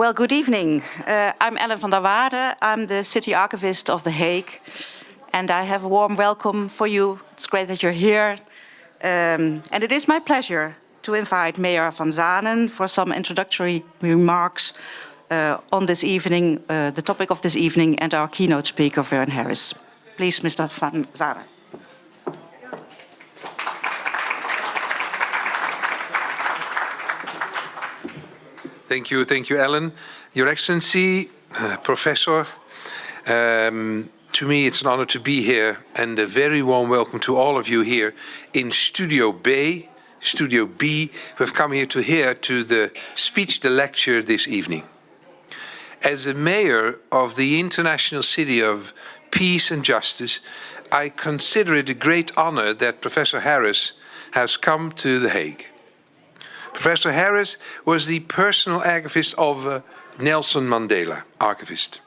Well, good evening. I'm Ellen van der Waarde. I'm the City Archivist of The Hague. And I have a warm welcome for you. It's great that you're here. And it is my pleasure to invite Mayor van Zanen for some introductory remarks on this evening, the topic of this evening, and our keynote speaker, Verne Harris. Please, Mr. van Zanen. Thank you, Ellen. Your Excellency, Professor, to me it's an honor to be here, and a very warm welcome to all of you here in Studio B, who have come here to hear the speech, the lecture this evening. As a mayor of the International City of Peace and Justice, I consider it a great honor that Professor Harris has come to The Hague. Professor Harris was the personal archivist of Nelson Mandela, archivist.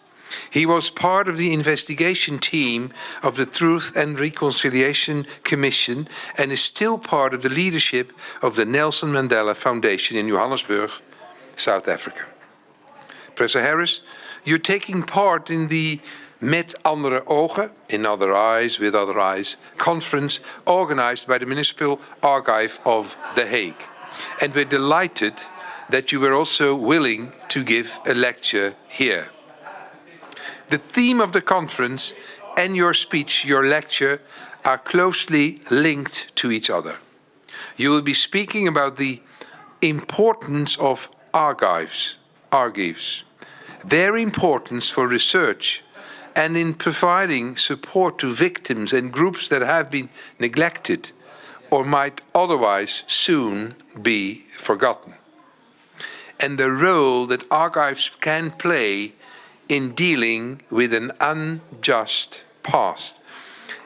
He was part of the investigation team of the Truth and Reconciliation Commission and is still part of the leadership of the Nelson Mandela Foundation in Johannesburg, South Africa. Professor Harris, you're taking part in the Met andere ogen, in other eyes, with other eyes, conference organized by the Municipal Archive of The Hague. And we're delighted that you were also willing to give a lecture here. The theme of the conference and your speech, your lecture, are closely linked to each other. You will be speaking about the importance of archives, their importance for research, and in providing support to victims and groups that have been neglected or might otherwise soon be forgotten, and the role that archives can play in dealing with an unjust past.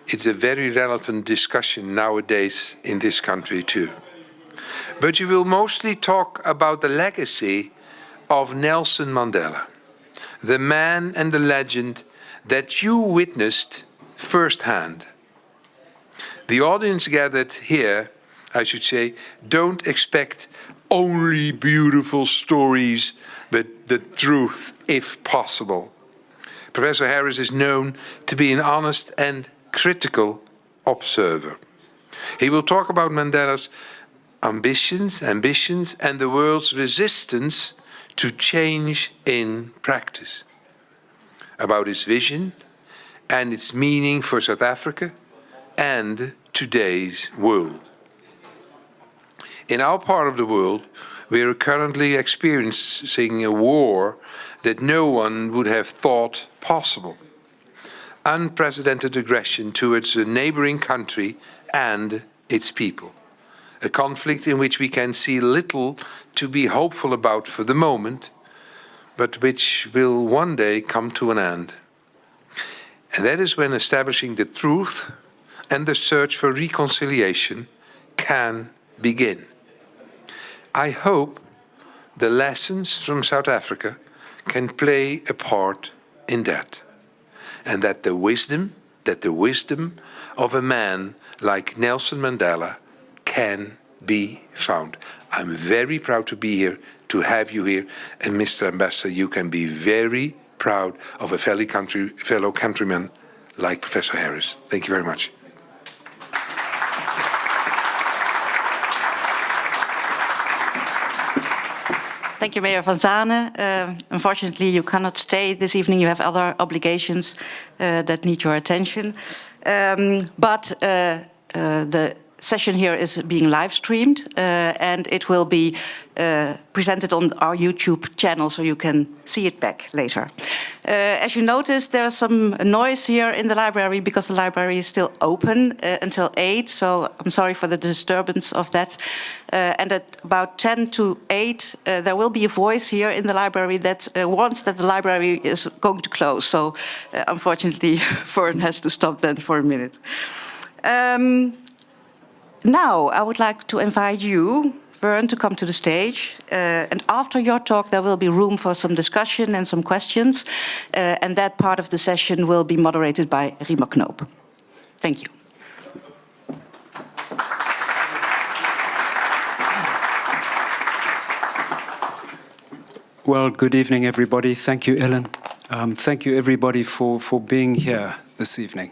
It's a very relevant discussion nowadays in this country too. But you will mostly talk about the legacy of Nelson Mandela, the man and the legend that you witnessed firsthand. The audience gathered here, I should say, don't expect only beautiful stories, but the truth, if possible. Professor Harris is known to be an honest and critical observer. He will talk about Mandela's ambitions, and the world's resistance to change in practice, about his vision and its meaning for South Africa and today's world. In our part of the world, we are currently experiencing a war that no one would have thought possible. Unprecedented aggression towards a neighboring country and its people. A conflict in which we can see little to be hopeful about for the moment, but which will one day come to an end. And that is when establishing the truth and the search for reconciliation can begin. I hope the lessons from South Africa can play a part in that, and that the wisdom of a man like Nelson Mandela can be found. I'm very proud to be here, to have you here, and Mr. Ambassador, you can be very proud of a fellow countryman like Professor Harris. Thank you very much. Thank you, Mayor van Zanen. Unfortunately, you cannot stay this evening. You have other obligations that need your attention. But the session here is being live streamed, and it will be presented on our YouTube channel, so you can see it back later. As you noticed, there's some noise here in the library because the library is still open until 8, so I'm sorry for the disturbance of that. And at about 10 to 8, there will be a voice here in the library that warns that the library is going to close. So unfortunately, Verne has to stop then for a minute. Now, I would like to invite you, Verne, to come to the stage. And after your talk, there will be room for some discussion and some questions. And that part of the session will be moderated by Rima Knoop. Thank you. Well, good evening, everybody. Thank you, Ellen. Thank you, everybody, for being here this evening.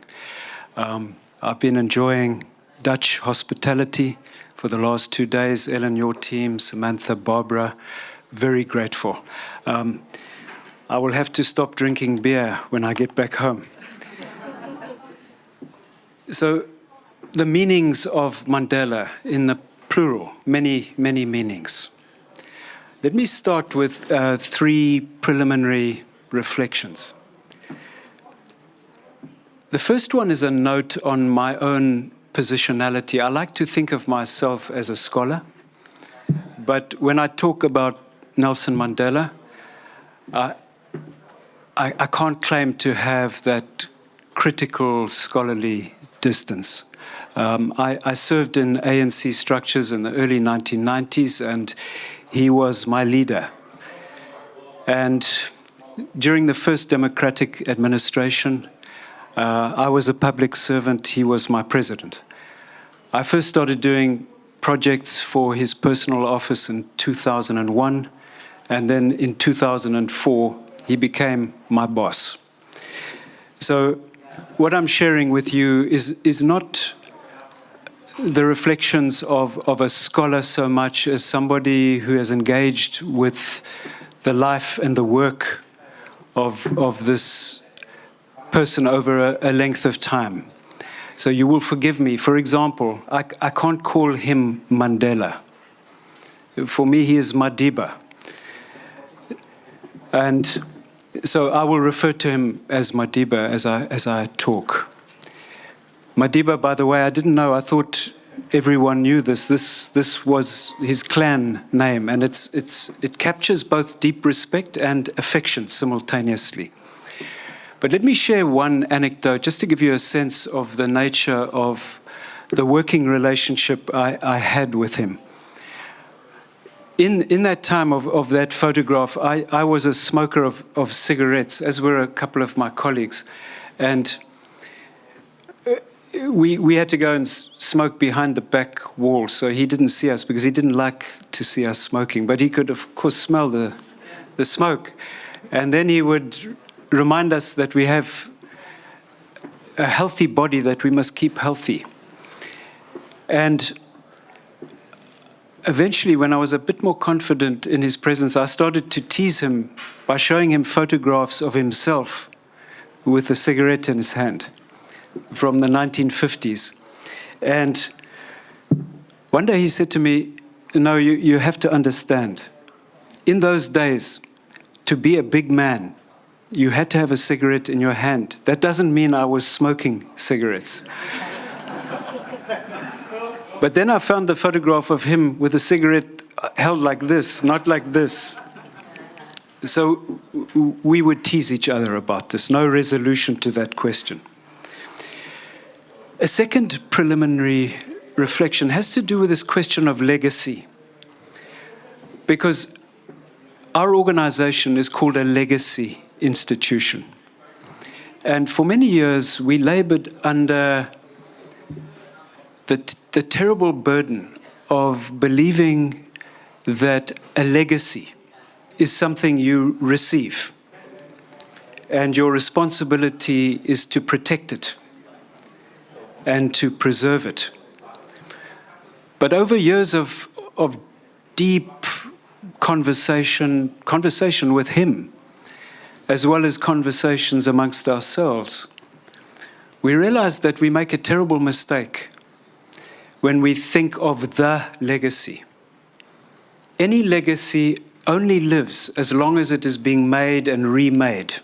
I've been enjoying Dutch hospitality for the last 2 days. Ellen, your team, Samantha, Barbara, very grateful. I will have to stop drinking beer when I get back home. So, the meanings of Mandela in the plural, many, many meanings. Let me start with 3 preliminary reflections. The first one is a note on my own positionality. I like to think of myself as a scholar, but when I talk about Nelson Mandela, I can't claim to have that critical scholarly distance. I served in ANC structures in the early 1990s, and he was my leader. And during the first democratic administration, I was a public servant, he was my president. I first started doing projects for his personal office in 2001, and then in 2004, he became my boss. So what I'm sharing with you is not the reflections of a scholar so much as somebody who has engaged with the life and the work of this person over a length of time. So you will forgive me. For example, I can't call him Mandela. For me, he is Madiba. And so I will refer to him as Madiba as I talk. Madiba, by the way, I didn't know. I thought everyone knew this. This was his clan name, and it captures both deep respect and affection simultaneously. But let me share one anecdote just to give you a sense of the nature of the working relationship I had with him. In that time of that photograph, I was a smoker of cigarettes, as were a couple of my colleagues. And we had to go and smoke behind the back wall, so he didn't see us because he didn't like to see us smoking. But he could, of course, smell the smoke. And then he would remind us that we have a healthy body that we must keep healthy. And eventually, when I was a bit more confident in his presence, I started to tease him by showing him photographs of himself with a cigarette in his hand from the 1950s. And one day he said to me, "No, you have to understand. In those days, to be a big man, you had to have a cigarette in your hand. That doesn't mean I was smoking cigarettes." But then I found the photograph of him with a cigarette held like this, not like this. So we would tease each other about this. No resolution to that question. A second preliminary reflection has to do with this question of legacy. Because our organization is called a legacy institution. And for many years, we labored under the terrible burden of believing that a legacy is something you receive, and your responsibility is to protect it and to preserve it. But over years of deep conversation with him, as well as conversations amongst ourselves, we realized that we make a terrible mistake when we think of the legacy. Any legacy only lives as long as it is being made and remade.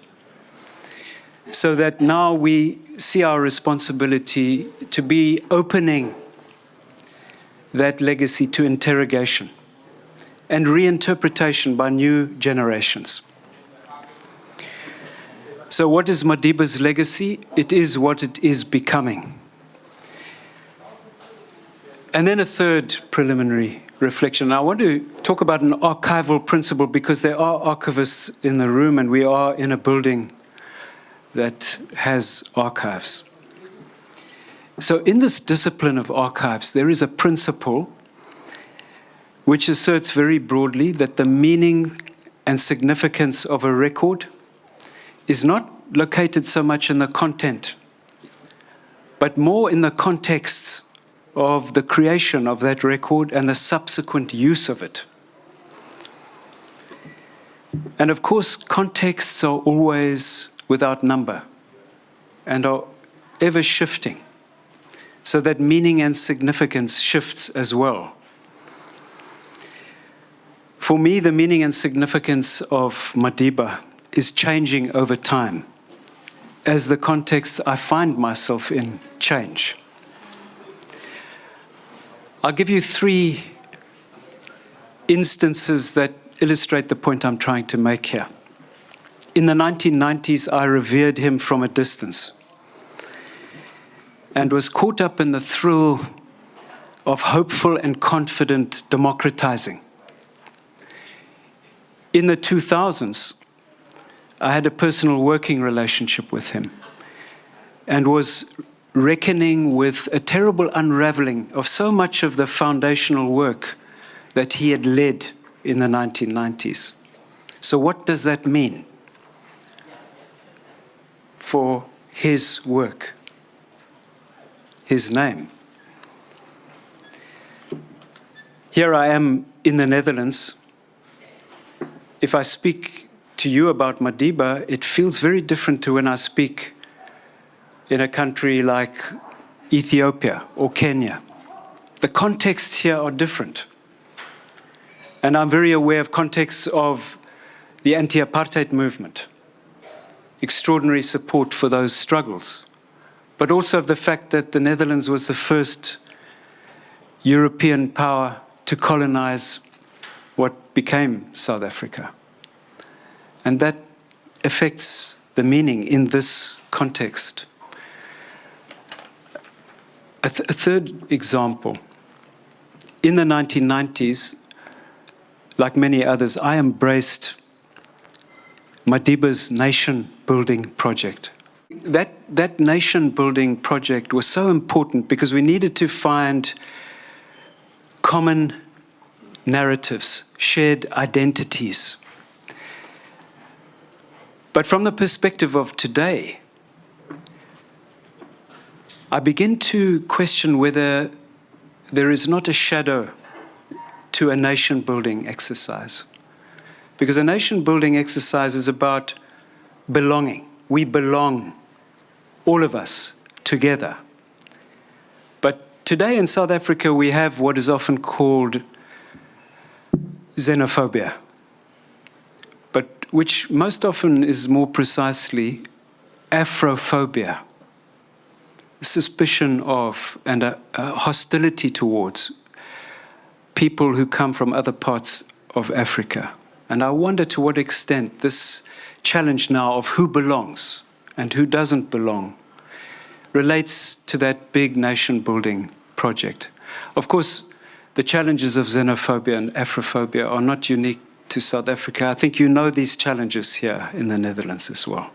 So that now we see our responsibility to be opening that legacy to interrogation and reinterpretation by new generations. So what is Madiba's legacy? It is what it is becoming. And then a third preliminary reflection. I want to talk about an archival principle because there are archivists in the room and we are in a building that has archives. So in this discipline of archives, there is a principle which asserts very broadly that the meaning and significance of a record is not located so much in the content, but more in the context of the creation of that record and the subsequent use of it. And of course, contexts are always without number and are ever shifting, so that meaning and significance shifts as well. For me, the meaning and significance of Madiba is changing over time as the context I find myself in change. I'll give you 3 instances that illustrate the point I'm trying to make here. In the 1990s, I revered him from a distance and was caught up in the thrill of hopeful and confident democratizing. In the 2000s, I had a personal working relationship with him and was reckoning with a terrible unraveling of so much of the foundational work that he had led in the 1990s. So what does that mean for his work, his name? Here I am in the Netherlands. If I speak to you about Madiba, it feels very different to when I speak in a country like Ethiopia or Kenya. The contexts here are different. And I'm very aware of contexts of the anti-apartheid movement, extraordinary support for those struggles, but also of the fact that the Netherlands was the first European power to colonize what became South Africa. And that affects the meaning in this context. A third example. In the 1990s, like many others, I embraced Madiba's nation-building project. That nation-building project was so important because we needed to find common narratives, shared identities. But from the perspective of today, I begin to question whether there is not a shadow to a nation-building exercise. Because a nation-building exercise is about belonging. We belong, all of us, together. But today in South Africa, we have what is often called xenophobia, but which most often is more precisely Afrophobia, suspicion of and a hostility towards people who come from other parts of Africa. And I wonder to what extent this challenge now of who belongs and who doesn't belong relates to that big nation-building project. Of course, the challenges of xenophobia and Afrophobia are not unique to South Africa. I think you know these challenges here in the Netherlands as well.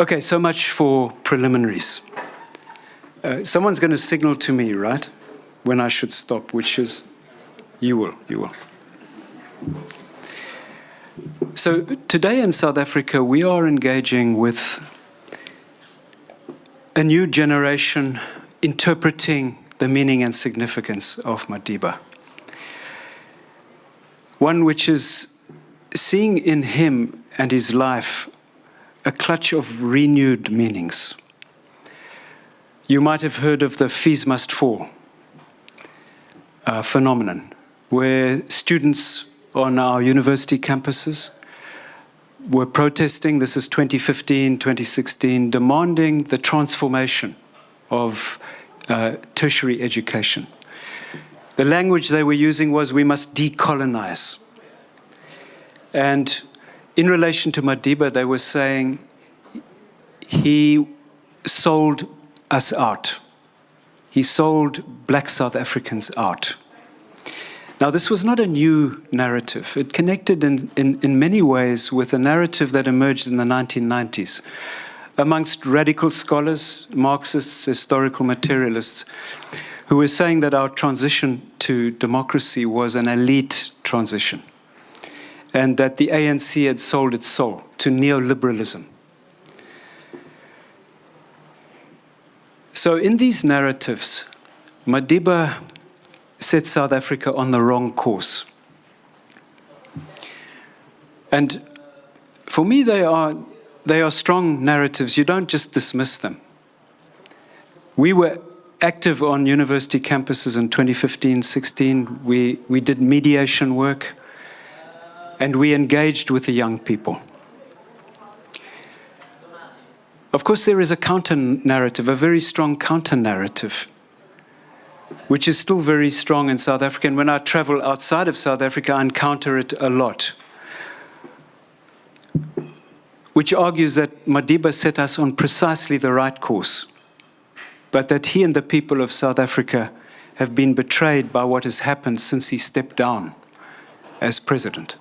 Okay, so much for preliminaries. Someone's going to signal to me, right, when I should stop, which is, you will. So today in South Africa, we are engaging with a new generation interpreting the meaning and significance of Madiba. One which is seeing in him and his life a clutch of renewed meanings. You might have heard of the fees must fall phenomenon, where students on our university campuses were protesting, this is 2015, 2016, demanding the transformation of tertiary education. The language they were using was, we must decolonize. And in relation to Madiba, they were saying, he sold us out. He sold black South Africans out. Now, this was not a new narrative. It connected in many ways with a narrative that emerged in the 1990s amongst radical scholars, Marxists, historical materialists, who were saying that our transition to democracy was an elite transition. and that the ANC had sold its soul to neoliberalism. So in these narratives, Madiba set South Africa on the wrong course. And for me, they are strong narratives. You don't just dismiss them. We were active on university campuses in 2015-16. We did mediation work, and we engaged with the young people. Of course, there is a counter-narrative, a very strong counter-narrative, which is still very strong in South Africa. And when I travel outside of South Africa, I encounter it a lot, which argues that Madiba set us on precisely the right course, but that he and the people of South Africa have been betrayed by what has happened since he stepped down as president.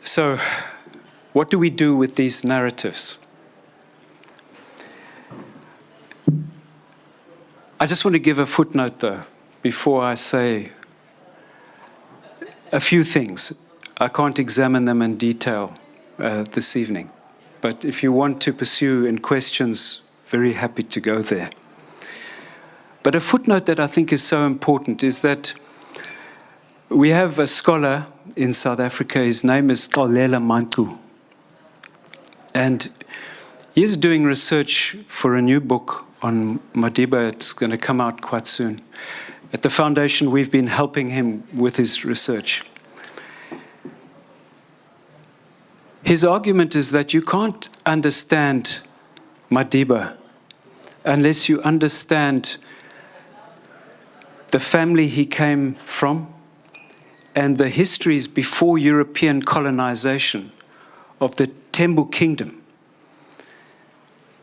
So, what do we do with these narratives? I just want to give a footnote, though, before I say a few things. I can't examine them in detail this evening, but if you want to pursue in questions, very happy to go there. But a footnote that I think is so important is that we have a scholar in South Africa. His name is Xolela Mantu. And he is doing research for a new book on Madiba. It's going to come out quite soon. At the foundation, we've been helping him with his research. His argument is that you can't understand Madiba unless you understand the family he came from and the histories before European colonization of the Tembu kingdom,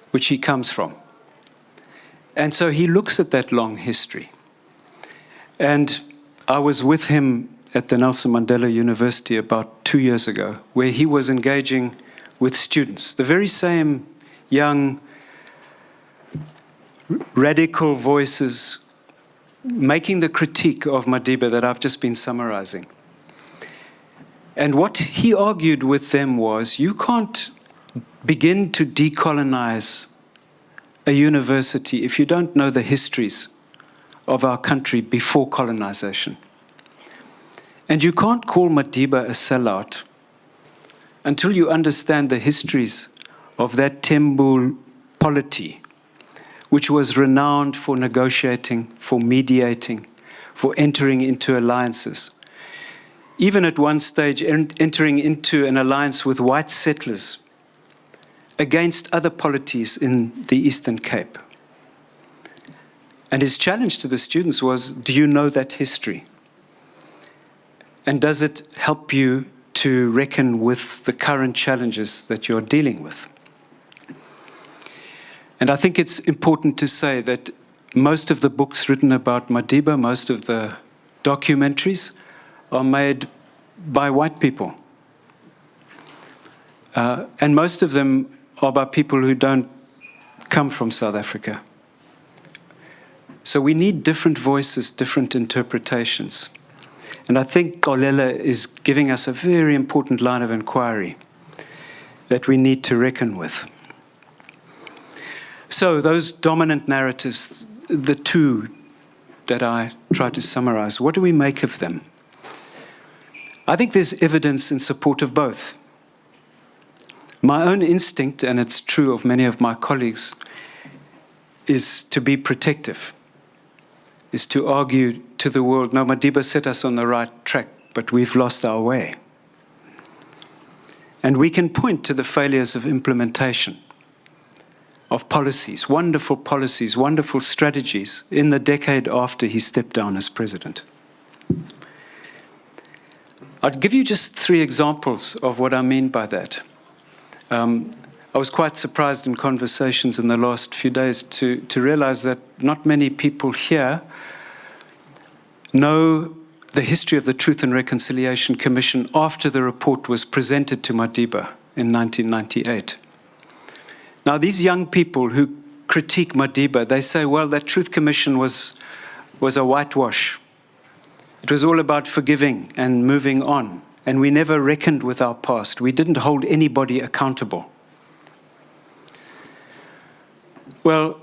which he comes from. And so he looks at that long history. And I was with him at the Nelson Mandela University about 2 years ago, where he was engaging with students, the very same young, radical voices making the critique of Madiba that I've just been summarizing. And what he argued with them was, you can't begin to decolonize a university if you don't know the histories of our country before colonization. And you can't call Madiba a sellout until you understand the histories of that Tembu polity, which was renowned for negotiating, for mediating, for entering into alliances. Even at one stage, entering into an alliance with white settlers against other polities in the Eastern Cape. And his challenge to the students was, do you know that history? And does it help you to reckon with the current challenges that you're dealing with? And I think it's important to say that most of the books written about Madiba, most of the documentaries, are made by white people. And most of them are by people who don't come from South Africa. So we need different voices, different interpretations. And I think Xolela is giving us a very important line of inquiry that we need to reckon with. So those dominant narratives, the two that I try to summarize, what do we make of them? I think there's evidence in support of both. My own instinct, and it's true of many of my colleagues, is to be protective, is to argue to the world, no, Madiba set us on the right track, but we've lost our way. And we can point to the failures of implementation of policies, wonderful strategies in the decade after he stepped down as president. I'd give you just 3 examples of what I mean by that. I was quite surprised in conversations in the last few days to realize that not many people here know the history of the Truth and Reconciliation Commission after the report was presented to Madiba in 1998. Now, these young people who critique Madiba, they say, well, that Truth Commission was a whitewash. It was all about forgiving and moving on. And we never reckoned with our past. We didn't hold anybody accountable. Well,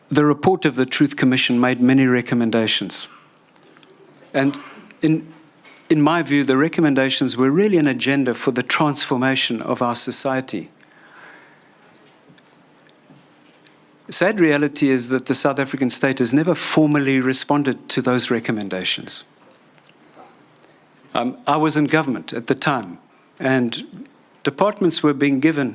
the report of the Truth Commission made many recommendations. And in my view, the recommendations were really an agenda for the transformation of our society. The sad reality is that the South African state has never formally responded to those recommendations. I was in government at the time, and departments were being given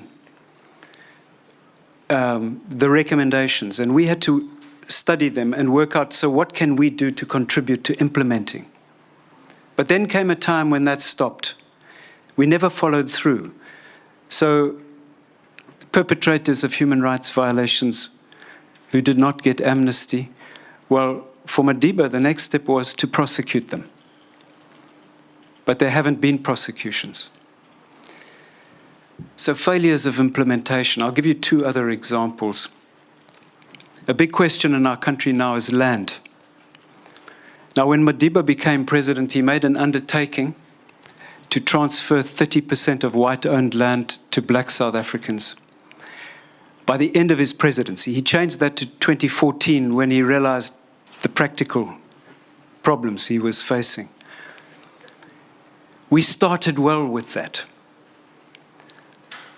the recommendations, and we had to study them and work out, so what can we do to contribute to implementing? But then came a time when that stopped. We never followed through. So perpetrators of human rights violations who did not get amnesty, well, for Madiba, the next step was to prosecute them. But there haven't been prosecutions. So failures of implementation. I'll give you two other examples. A big question in our country now is land. Now, when Madiba became president, he made an undertaking to transfer 30% of white-owned land to black South Africans. By the end of his presidency, he changed that to 2014 when he realized the practical problems he was facing. We started well with that.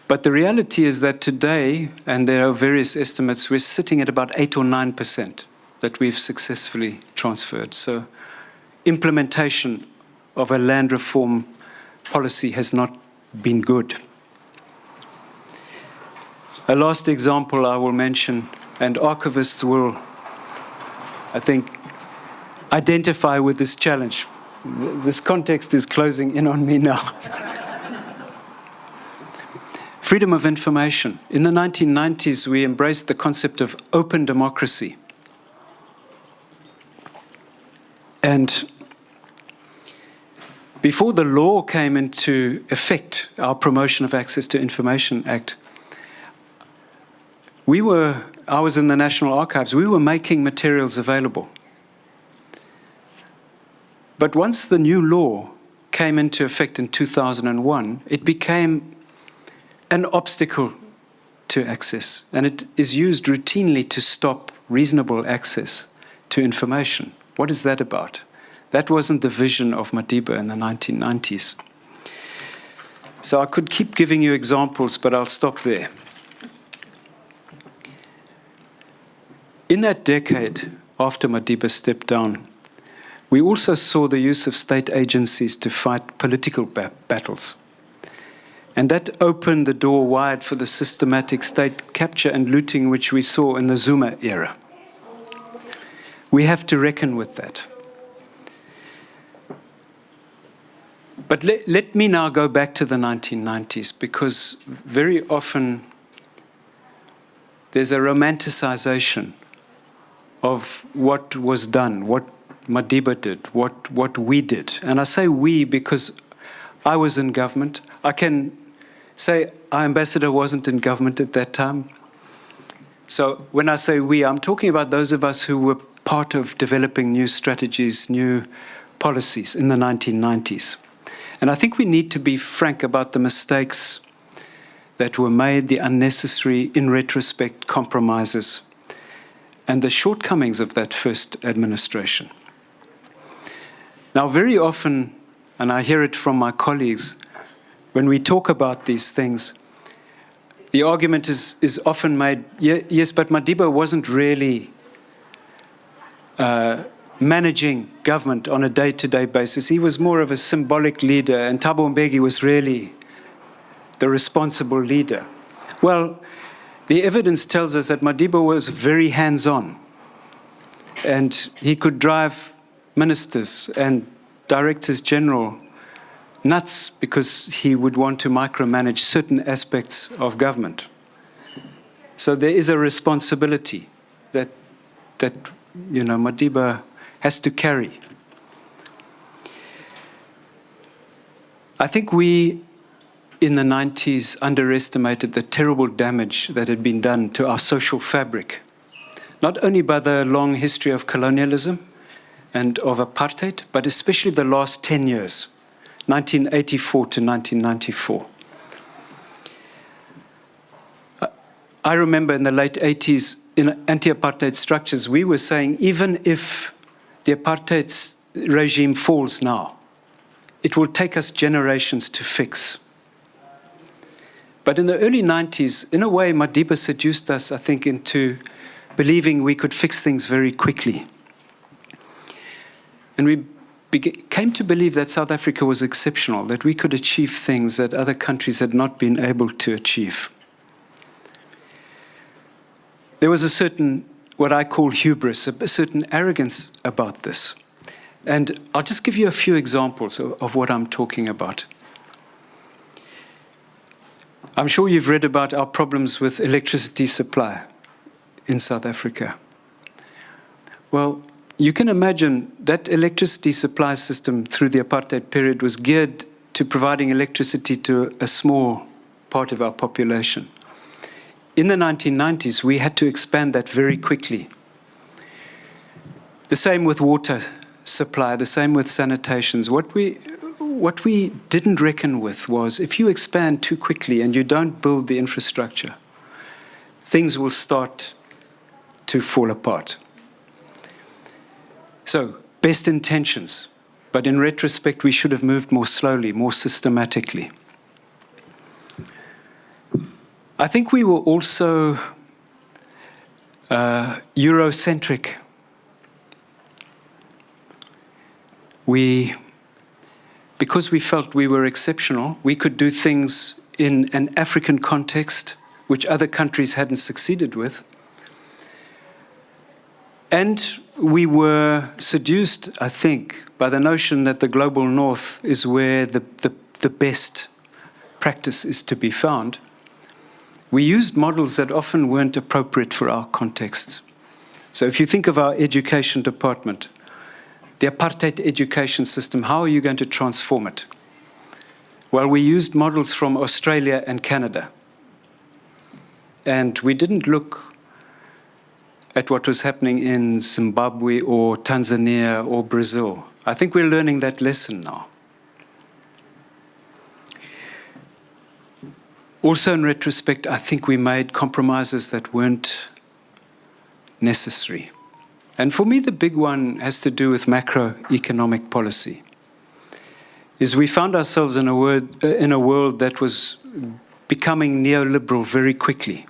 But the reality is that today, and there are various estimates, we're sitting at about 8 or 9% that we've successfully transferred. So implementation of a land reform policy has not been good. A last example I will mention, and archivists will, I think, identify with this challenge. This context is closing in on me now. Freedom of information. In the 1990s, we embraced the concept of open democracy. And before the law came into effect, our Promotion of Access to Information Act, I was in the National Archives, we were making materials available. But once the new law came into effect in 2001, it became an obstacle to access, and it is used routinely to stop reasonable access to information. What is that about? That wasn't the vision of Madiba in the 1990s. So I could keep giving you examples, but I'll stop there. In that decade, after Madiba stepped down, we also saw the use of state agencies to fight political battles. And that opened the door wide for the systematic state capture and looting which we saw in the Zuma era. We have to reckon with that. But let me now go back to the 1990s, because very often there's a romanticization of what was done, what Madiba did, what we did. And I say we because I was in government. I can say our ambassador wasn't in government at that time. So when I say we, I'm talking about those of us who were part of developing new strategies, new policies in the 1990s. And I think we need to be frank about the mistakes that were made, the unnecessary, in retrospect, compromises, and the shortcomings of that first administration. Now, very often, and I hear it from my colleagues, when we talk about these things, the argument is often made, yes, but Madiba wasn't really managing government on a day-to-day basis. He was more of a symbolic leader, and Thabo Mbeki was really the responsible leader. Well, the evidence tells us that Madiba was very hands-on, and he could drive ministers and directors general nuts because he would want to micromanage certain aspects of government. So there is a responsibility that Madiba has to carry. I think we, in the 90s, underestimated the terrible damage that had been done to our social fabric, not only by the long history of colonialism, and of apartheid, but especially the last 10 years, 1984 to 1994. I remember in the late 80s, in anti-apartheid structures, we were saying even if the apartheid regime falls now, it will take us generations to fix. But in the early 90s, in a way, Madiba seduced us, I think, into believing we could fix things very quickly. And we came to believe that South Africa was exceptional, that we could achieve things that other countries had not been able to achieve. There was a certain, what I call hubris, a certain arrogance about this. And I'll just give you a few examples of what I'm talking about. I'm sure you've read about our problems with electricity supply in South Africa. Well, you can imagine that electricity supply system through the apartheid period was geared to providing electricity to a small part of our population. In the 1990s, we had to expand that very quickly. The same with water supply, the same with sanitations. What we didn't reckon with was if you expand too quickly and you don't build the infrastructure, things will start to fall apart. So, best intentions, but in retrospect, we should have moved more slowly, more systematically. I think we were also Eurocentric. Because we felt we were exceptional, we could do things in an African context, which other countries hadn't succeeded with. And we were seduced, I think, by the notion that the global north is where the best practice is to be found. We used models that often weren't appropriate for our contexts. So if you think of our education department, the apartheid education system, how are you going to transform it? Well, we used models from Australia and Canada. And we didn't look at what was happening in Zimbabwe or Tanzania or Brazil. I think we're learning that lesson now. Also, in retrospect, I think we made compromises that weren't necessary. And for me, the big one has to do with macroeconomic policy. Is we found ourselves in a world that was becoming neoliberal very quickly.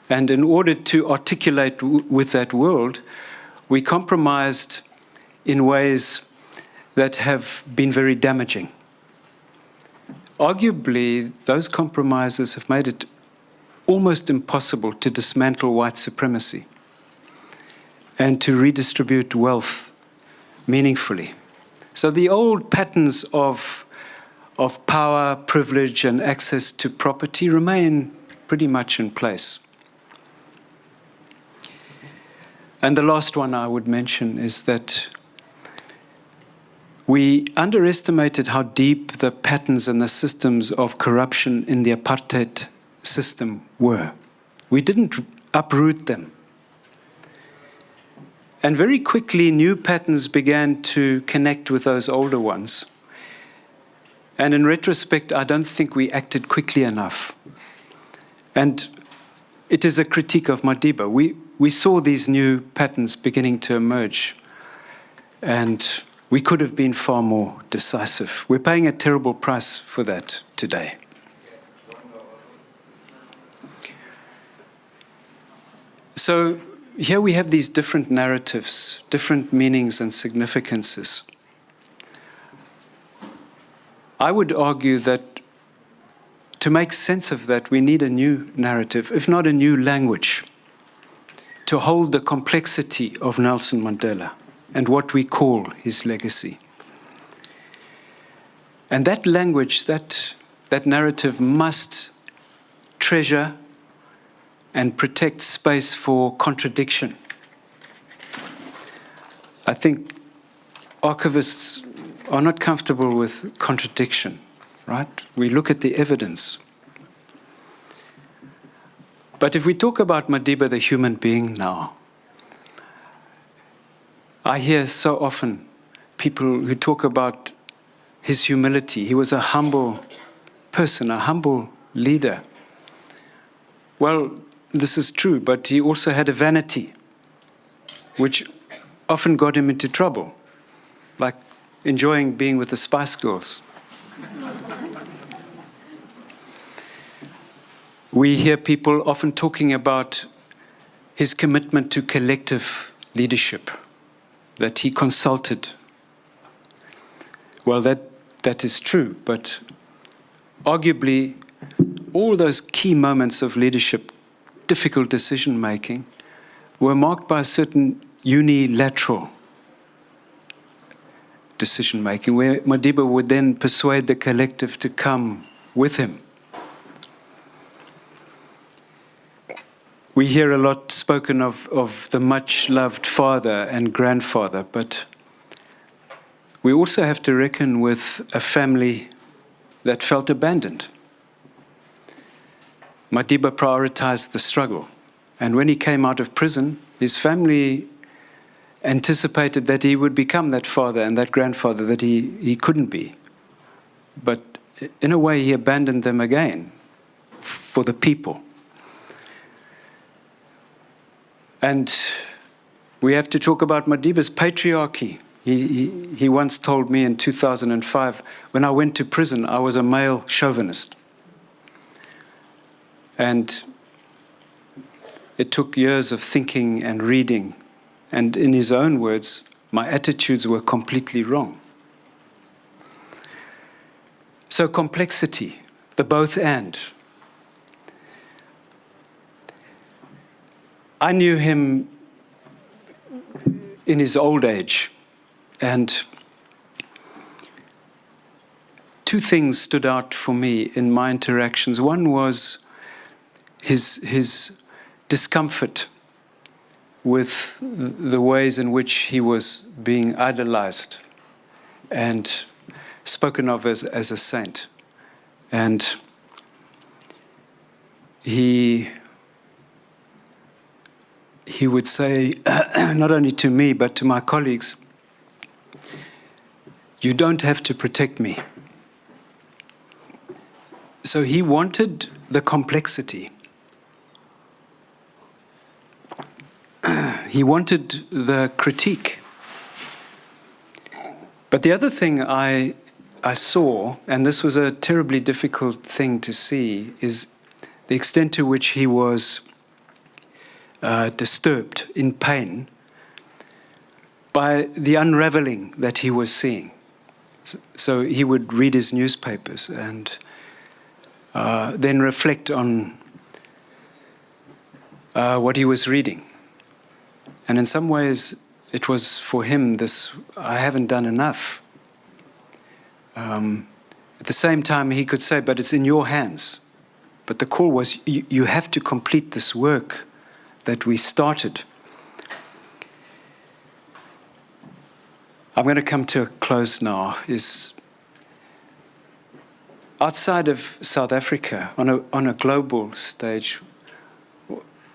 And in order to articulate with that world, we compromised in ways that have been very damaging. Arguably, those compromises have made it almost impossible to dismantle white supremacy and to redistribute wealth meaningfully. So the old patterns of power, privilege, and access to property remain pretty much in place. And the last one I would mention is that we underestimated how deep the patterns and the systems of corruption in the apartheid system were. We didn't uproot them. And very quickly, new patterns began to connect with those older ones. And in retrospect, I don't think we acted quickly enough. And it is a critique of Madiba. We saw these new patterns beginning to emerge. And we could have been far more decisive. We're paying a terrible price for that today. So here we have these different narratives, different meanings and significances. I would argue that to make sense of that, we need a new narrative, if not a new language, to hold the complexity of Nelson Mandela and what we call his legacy. And that language, that narrative must treasure and protect space for contradiction. I think archivists are not comfortable with contradiction, right? We look at the evidence. But if we talk about Madiba, the human being now, I hear so often people who talk about his humility. He was a humble person, a humble leader. Well, this is true, but he also had a vanity, which often got him into trouble, like enjoying being with the Spice Girls. We hear people often talking about his commitment to collective leadership, that he consulted. Well, that is true, but arguably all those key moments of leadership, difficult decision-making, were marked by a certain unilateral decision-making, where Madiba would then persuade the collective to come with him. We hear a lot spoken of the much-loved father and grandfather, but we also have to reckon with a family that felt abandoned. Madiba prioritized the struggle, and when he came out of prison, his family anticipated that he would become that father and that grandfather that he couldn't be. But in a way, he abandoned them again for the people. And we have to talk about Madiba's patriarchy. He once told me in 2005, when I went to prison, I was a male chauvinist. And it took years of thinking and reading. And in his own words, my attitudes were completely wrong. So complexity, the both and. I knew him in his old age, and two things stood out for me in my interactions. One was his discomfort with the ways in which he was being idolized and spoken of as a saint. And he would say, not only to me, but to my colleagues, "You don't have to protect me." So he wanted the complexity. He wanted the critique. But the other thing I saw, and this was a terribly difficult thing to see, is the extent to which he was disturbed, in pain, by the unraveling that he was seeing. So he would read his newspapers and then reflect on what he was reading. And in some ways, it was for him this, I haven't done enough. At the same time, he could say, but it's in your hands. But the call was, you have to complete this work that we started. I'm going to come to a close now. Is outside of South Africa, on a global stage,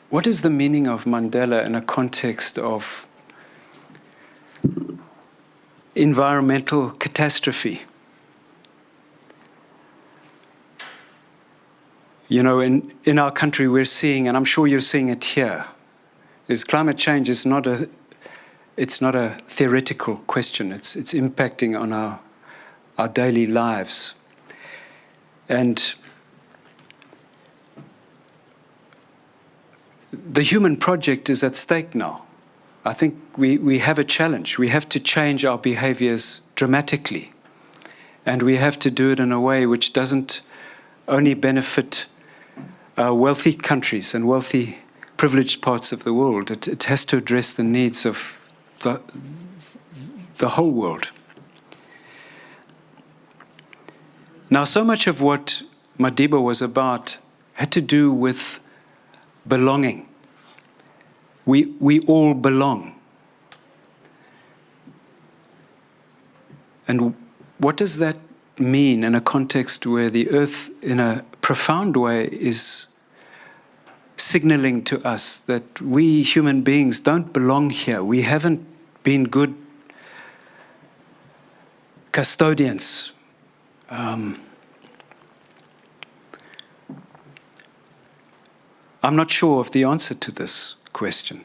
what is the meaning of Mandela in a context of environmental catastrophe? You know, in our country we're seeing, and I'm sure you're seeing it here, is climate change is not a theoretical question. It's impacting on our daily lives. And the human project is at stake now. I think we have a challenge. We have to change our behaviors dramatically. And we have to do it in a way which doesn't only benefit wealthy countries and wealthy, privileged parts of the world. It has to address the needs of the whole world. Now, so much of what Madiba was about had to do with belonging. We all belong. And what does that mean in a context where the earth, in a profound way, is signaling to us that we human beings don't belong here? We haven't been good custodians. I'm not sure of the answer to this question.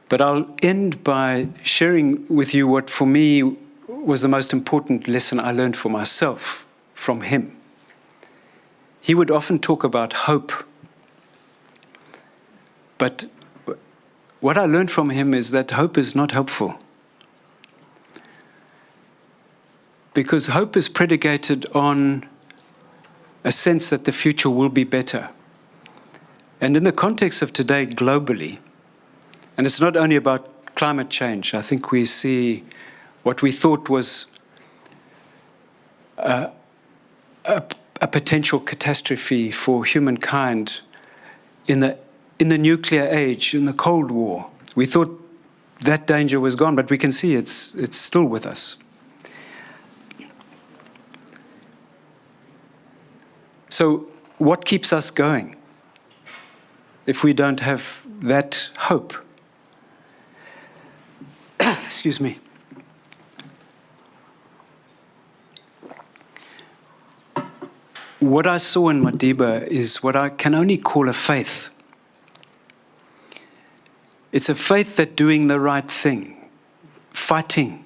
But I'll end by sharing with you what for me was the most important lesson I learned for myself from him. He would often talk about hope. But what I learned from him is that hope is not helpful. Because hope is predicated on a sense that the future will be better. And in the context of today globally, and it's not only about climate change, I think we see what we thought was a potential catastrophe for humankind in the nuclear age, in the Cold War. We thought that danger was gone, but we can see it's still with us. So what keeps us going if we don't have that hope? Excuse me. What I saw in Madiba is what I can only call a faith. It's a faith that doing the right thing, fighting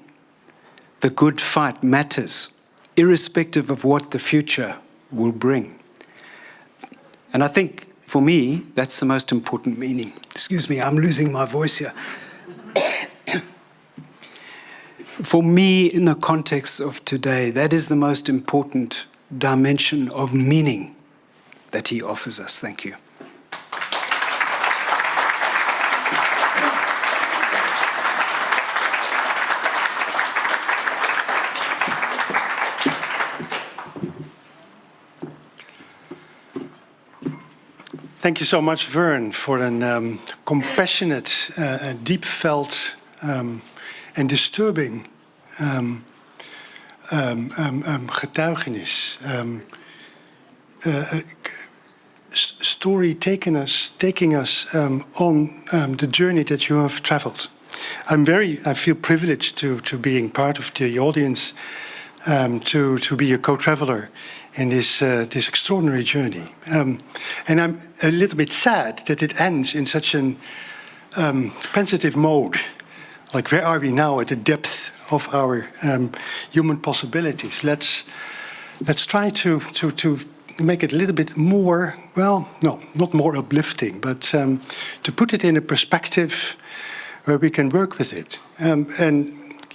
the good fight matters, irrespective of what the future will bring. And I think, for me, that's the most important meaning. Excuse me, I'm losing my voice here. For me, in the context of today, that is the most important dimension of meaning that he offers us. Thank you. Thank you so much, Verne, for a compassionate, deep felt, and disturbing getuigenis. Story taking us on the journey that you have traveled. I feel privileged to being part of the audience, to be a co-traveler in this extraordinary journey. And I'm a little bit sad that it ends in such an pensive mode. Like, where are we now at the depth of our human possibilities? Let's try to make it a little bit more, well, no, not more uplifting, but to put it in a perspective where we can work with it. And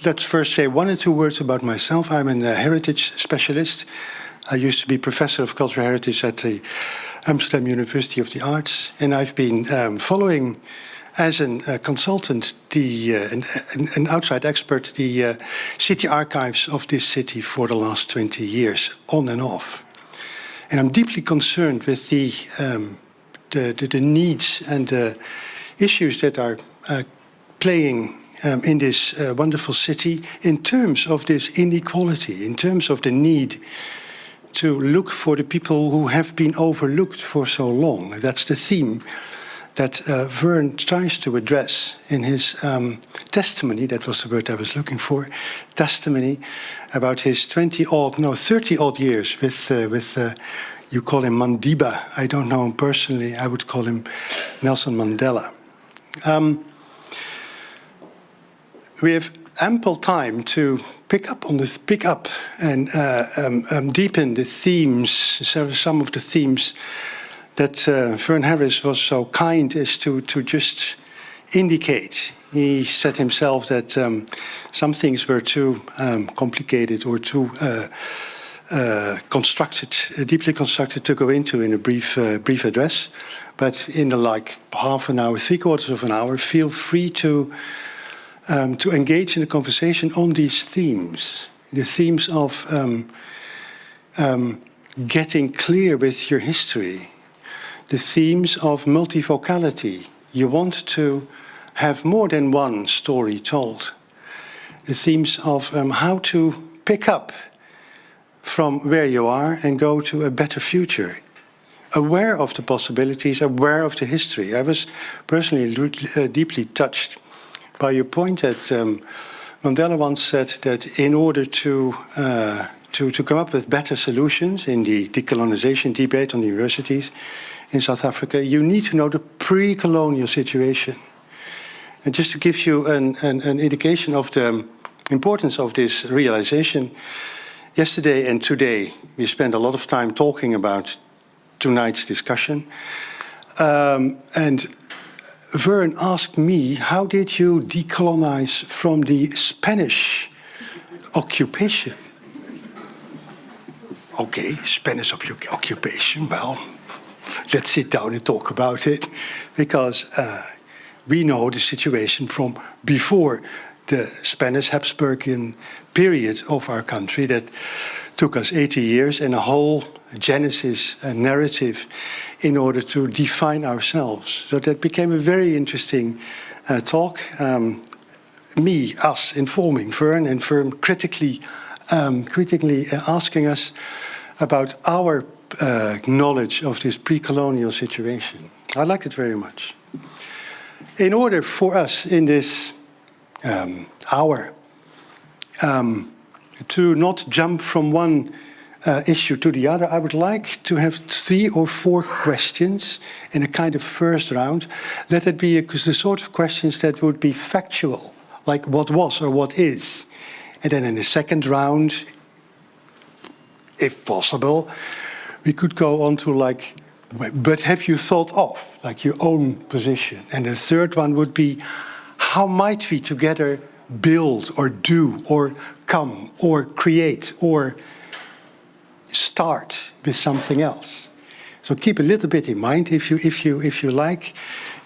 let's first say one or two words about myself. I'm a heritage specialist. I used to be professor of cultural heritage at the Amsterdam University of the Arts, and I've been following as a consultant, an outside expert, the city archives of this city for the last 20 years, on and off. And I'm deeply concerned with the needs and the issues that are playing in this wonderful city in terms of this inequality, in terms of the need to look for the people who have been overlooked for so long. That's the theme that Verne tries to address in his testimony. That was the word I was looking for. Testimony about his 30-odd years with you call him Madiba. I don't know him personally. I would call him Nelson Mandela. We have ample time to pick up and deepen the themes, some of the themes that Verne Harris was so kind as to just indicate. He said himself that some things were too complicated or too deeply constructed to go into in a brief address. But in the half an hour, 3/4 of an hour, feel free to engage in a conversation on these themes, the themes of getting clear with your history, the themes of multivocality. You want to have more than one story told. The themes of how to pick up from where you are and go to a better future. aware of the possibilities, aware of the history. I was personally deeply touched by your point that Mandela once said that in order to come up with better solutions in the decolonization debate on the universities in South Africa, you need to know the pre-colonial situation. And just to give you an indication of the importance of this realization, yesterday and today we spent a lot of time talking about tonight's discussion. And Verne asked me, how did you decolonize from the Spanish occupation? Okay, Spanish occupation, well, let's sit down and talk about it, because we know the situation from before the Spanish Habsburgian period of our country that took us 80 years and a whole genesis narrative in order to define ourselves. So that became a very interesting talk. Us informing Verne, and Verne critically asking us about our knowledge of this pre-colonial situation. I liked it very much. In order for us in this hour to not jump from one issue to the other, I would like to have 3 or 4 questions in a kind of first round. Let it be the sort of questions that would be factual, like what was or what is. And then in the second round, if possible, we could go on to like, but have you thought of, like your own position? And the third one would be, how might we together build or do or come or create or start with something else? So keep a little bit in mind, if you like,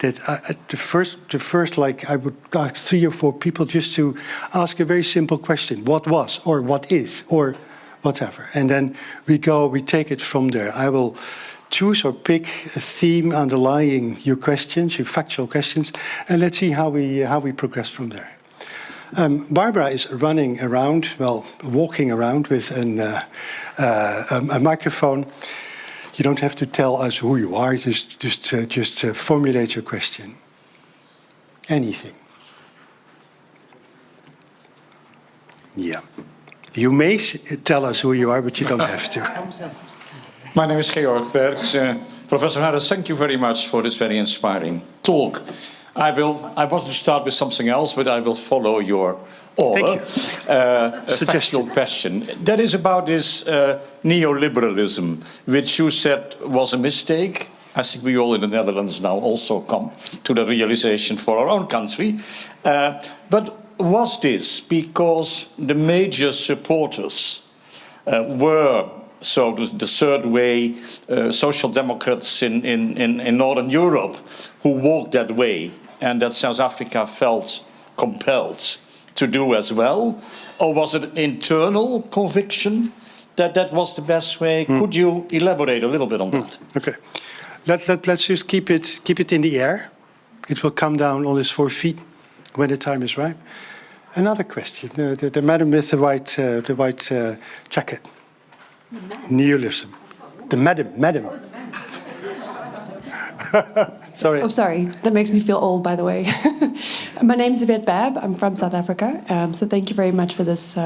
that the first, like I would ask 3 or 4 people just to ask a very simple question: what was or what is or whatever, and then we take it from there. I will choose or pick a theme underlying your questions, your factual questions, and let's see how we progress from there. Barbara is running around, walking around with a microphone. You don't have to tell us who you are. Just formulate your question. Anything. Yeah. You may tell us who you are, but you don't have to. My name is Georg Bergs. Professor Harris, thank you very much for this very inspiring talk. I want to start with something else, but I will follow your order. A factual question. That is about this neoliberalism, which you said was a mistake. I think we all in the Netherlands now also come to the realization for our own country. But was this because the major supporters were, so the third way, social democrats in Northern Europe who walked that way, and that South Africa felt compelled to do as well? Or was it an internal conviction that that was the best way? Could you elaborate a little bit on that? Okay. Let's just keep it in the air. It will come down on its 4 feet when the time is right. Another question. The madam with the white jacket. Nihilism. The madam. Sorry. Oh, sorry. That makes me feel old, by the way. My name's Yvette Bab. I'm from South Africa. So thank you very much for this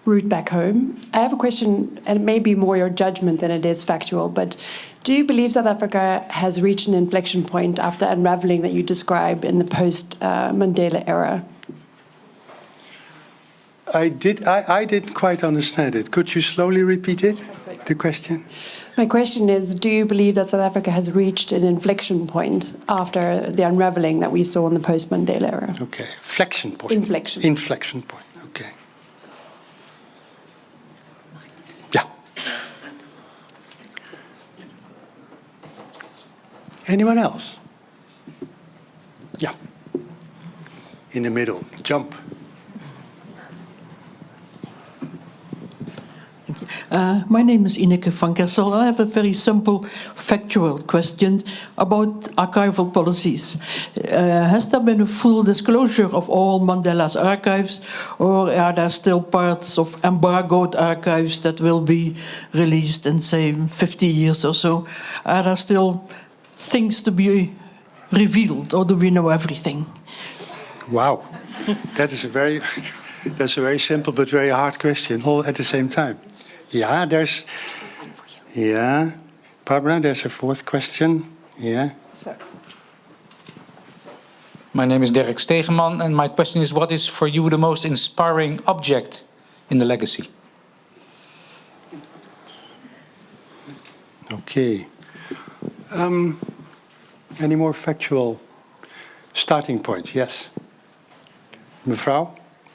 route back home. I have a question, and it may be more your judgment than it is factual, but do you believe South Africa has reached an inflection point after unraveling that you describe in the post-Mandela era? I didn't quite understand it. Could you slowly repeat it, the question? My question is, do you believe that South Africa has reached an inflection point after the unraveling that we saw in the post-Mandela era? Okay, inflection point. Inflection point, okay. Yeah. Anyone else? Yeah. In the middle, jump. My name is Ineke van Kessel. I have a very simple factual question about archival policies. Has there been a full disclosure of all Mandela's archives, or are there still parts of embargoed archives that will be released in, say, 50 years or so? Are there still things to be revealed, or do we know everything? Wow, that's a very simple but very hard question, all at the same time. Barbara, there's a fourth question. Yeah. My name is Derek Stegeman, and my question is, what is for you the most inspiring object in the legacy? Okay. Any more factual starting point? Yes. Mevrouw,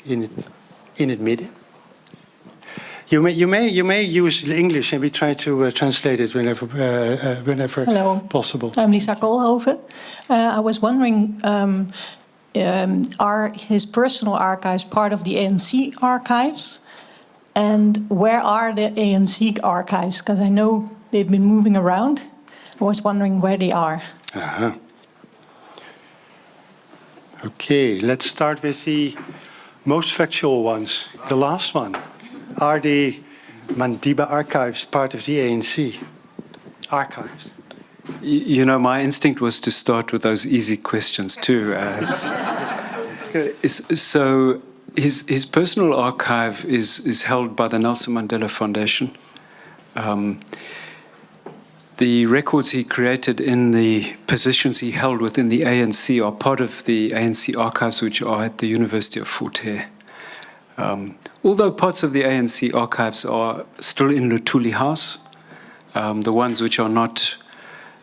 in het midden. You may use English, and we try to translate it whenever Hello. possible. I'm Lisa Koolhoven. I was wondering, are his personal archives part of the ANC archives? And where are the ANC archives? Because I know they've been moving around. I was wondering where they are. Uh-huh. Okay, let's start with the most factual ones. The last one. Are the Mandela archives part of the ANC archives? You know, my instinct was to start with those easy questions too. So his personal archive is held by the Nelson Mandela Foundation. The records he created in the positions he held within the ANC are part of the ANC archives, which are at the University of Fort Hare. Although parts of the ANC archives are still in Luthuli House, the ones which are not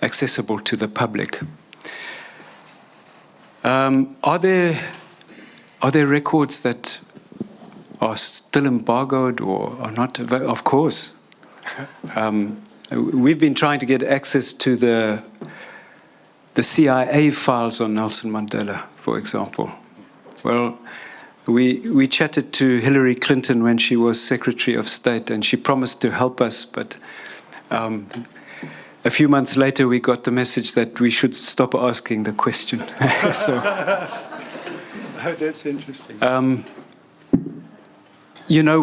accessible to the public. Are there records that are still embargoed or are not? Of course. We've been trying to get access to the CIA files on Nelson Mandela, for example. Well, we chatted to Hillary Clinton when she was Secretary of State, and she promised to help us, but a few months later we got the message that we should stop asking the question. That's interesting. You know,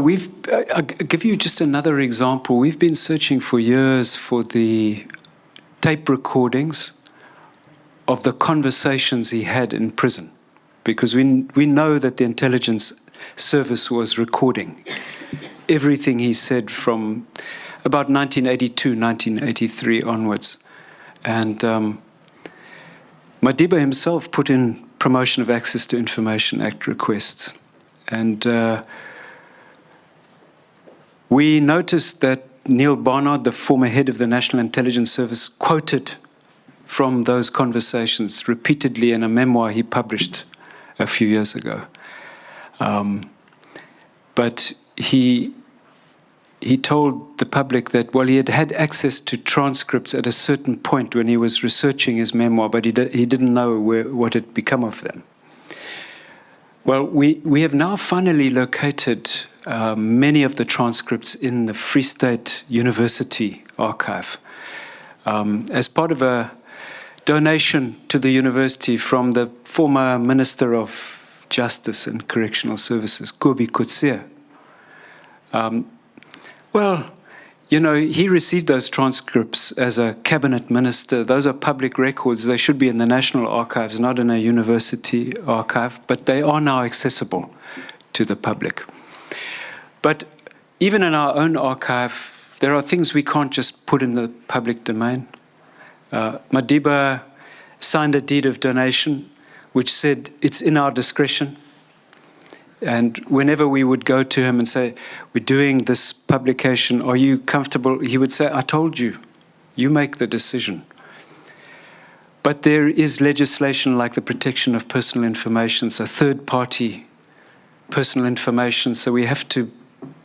I'll give you just another example. We've been searching for years for the tape recordings of the conversations he had in prison, because we know that the intelligence service was recording everything he said from about 1982, 1983 onwards. And Madiba himself put in Promotion of Access to Information Act requests. And we noticed that Neil Barnard, the former head of the National Intelligence Service, quoted from those conversations repeatedly in a memoir he published a few years ago. But he told the public that, well, he had had access to transcripts at a certain point when he was researching his memoir, but he didn't know what had become of them. Well, we have now finally located many of the transcripts in the Free State University archive as part of a donation to the university from the former Minister of Justice and Correctional Services, Kobi Coetzee. Well, you know, he received those transcripts as a cabinet minister. Those are public records. They should be in the National Archives, not in a university archive, but they are now accessible to the public. But even in our own archive, there are things we can't just put in the public domain. Madiba signed a deed of donation which said it's in our discretion. And whenever we would go to him and say, we're doing this publication, are you comfortable? He would say, I told you, you make the decision. But there is legislation like the protection of personal information, so third-party personal information, so we have to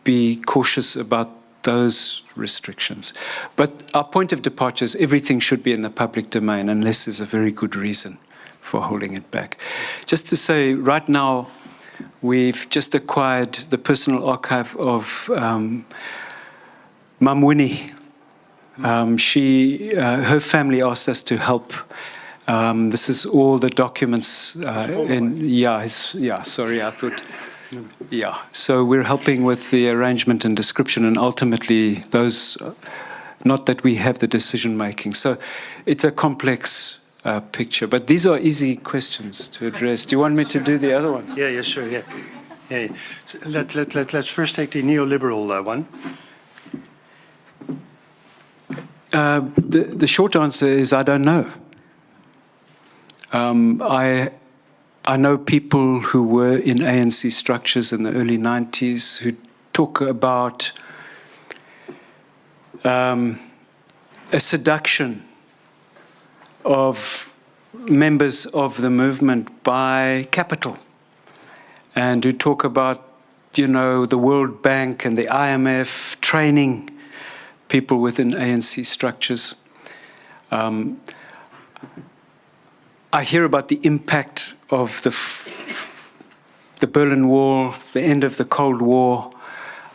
be cautious about those restrictions. But our point of departure is everything should be in the public domain unless there's a very good reason for holding it back. Just to say, right now, we've just acquired the personal archive of Mamwini. Her family asked us to help. This is all the documents sorry, I thought. Yeah, so we're helping with the arrangement and description, and ultimately those, not that we have the decision making. So it's a complex picture, but these are easy questions to address. Do you want me to do the other ones? Yeah, sure, yeah. So let's first take the neoliberal one. The short answer is I don't know. I know people who were in ANC structures in the early 90s who talk about a seduction of members of the movement by capital, and who talk about, the World Bank and the IMF training people within ANC structures. I hear about the impact of the Berlin Wall, the end of the Cold War,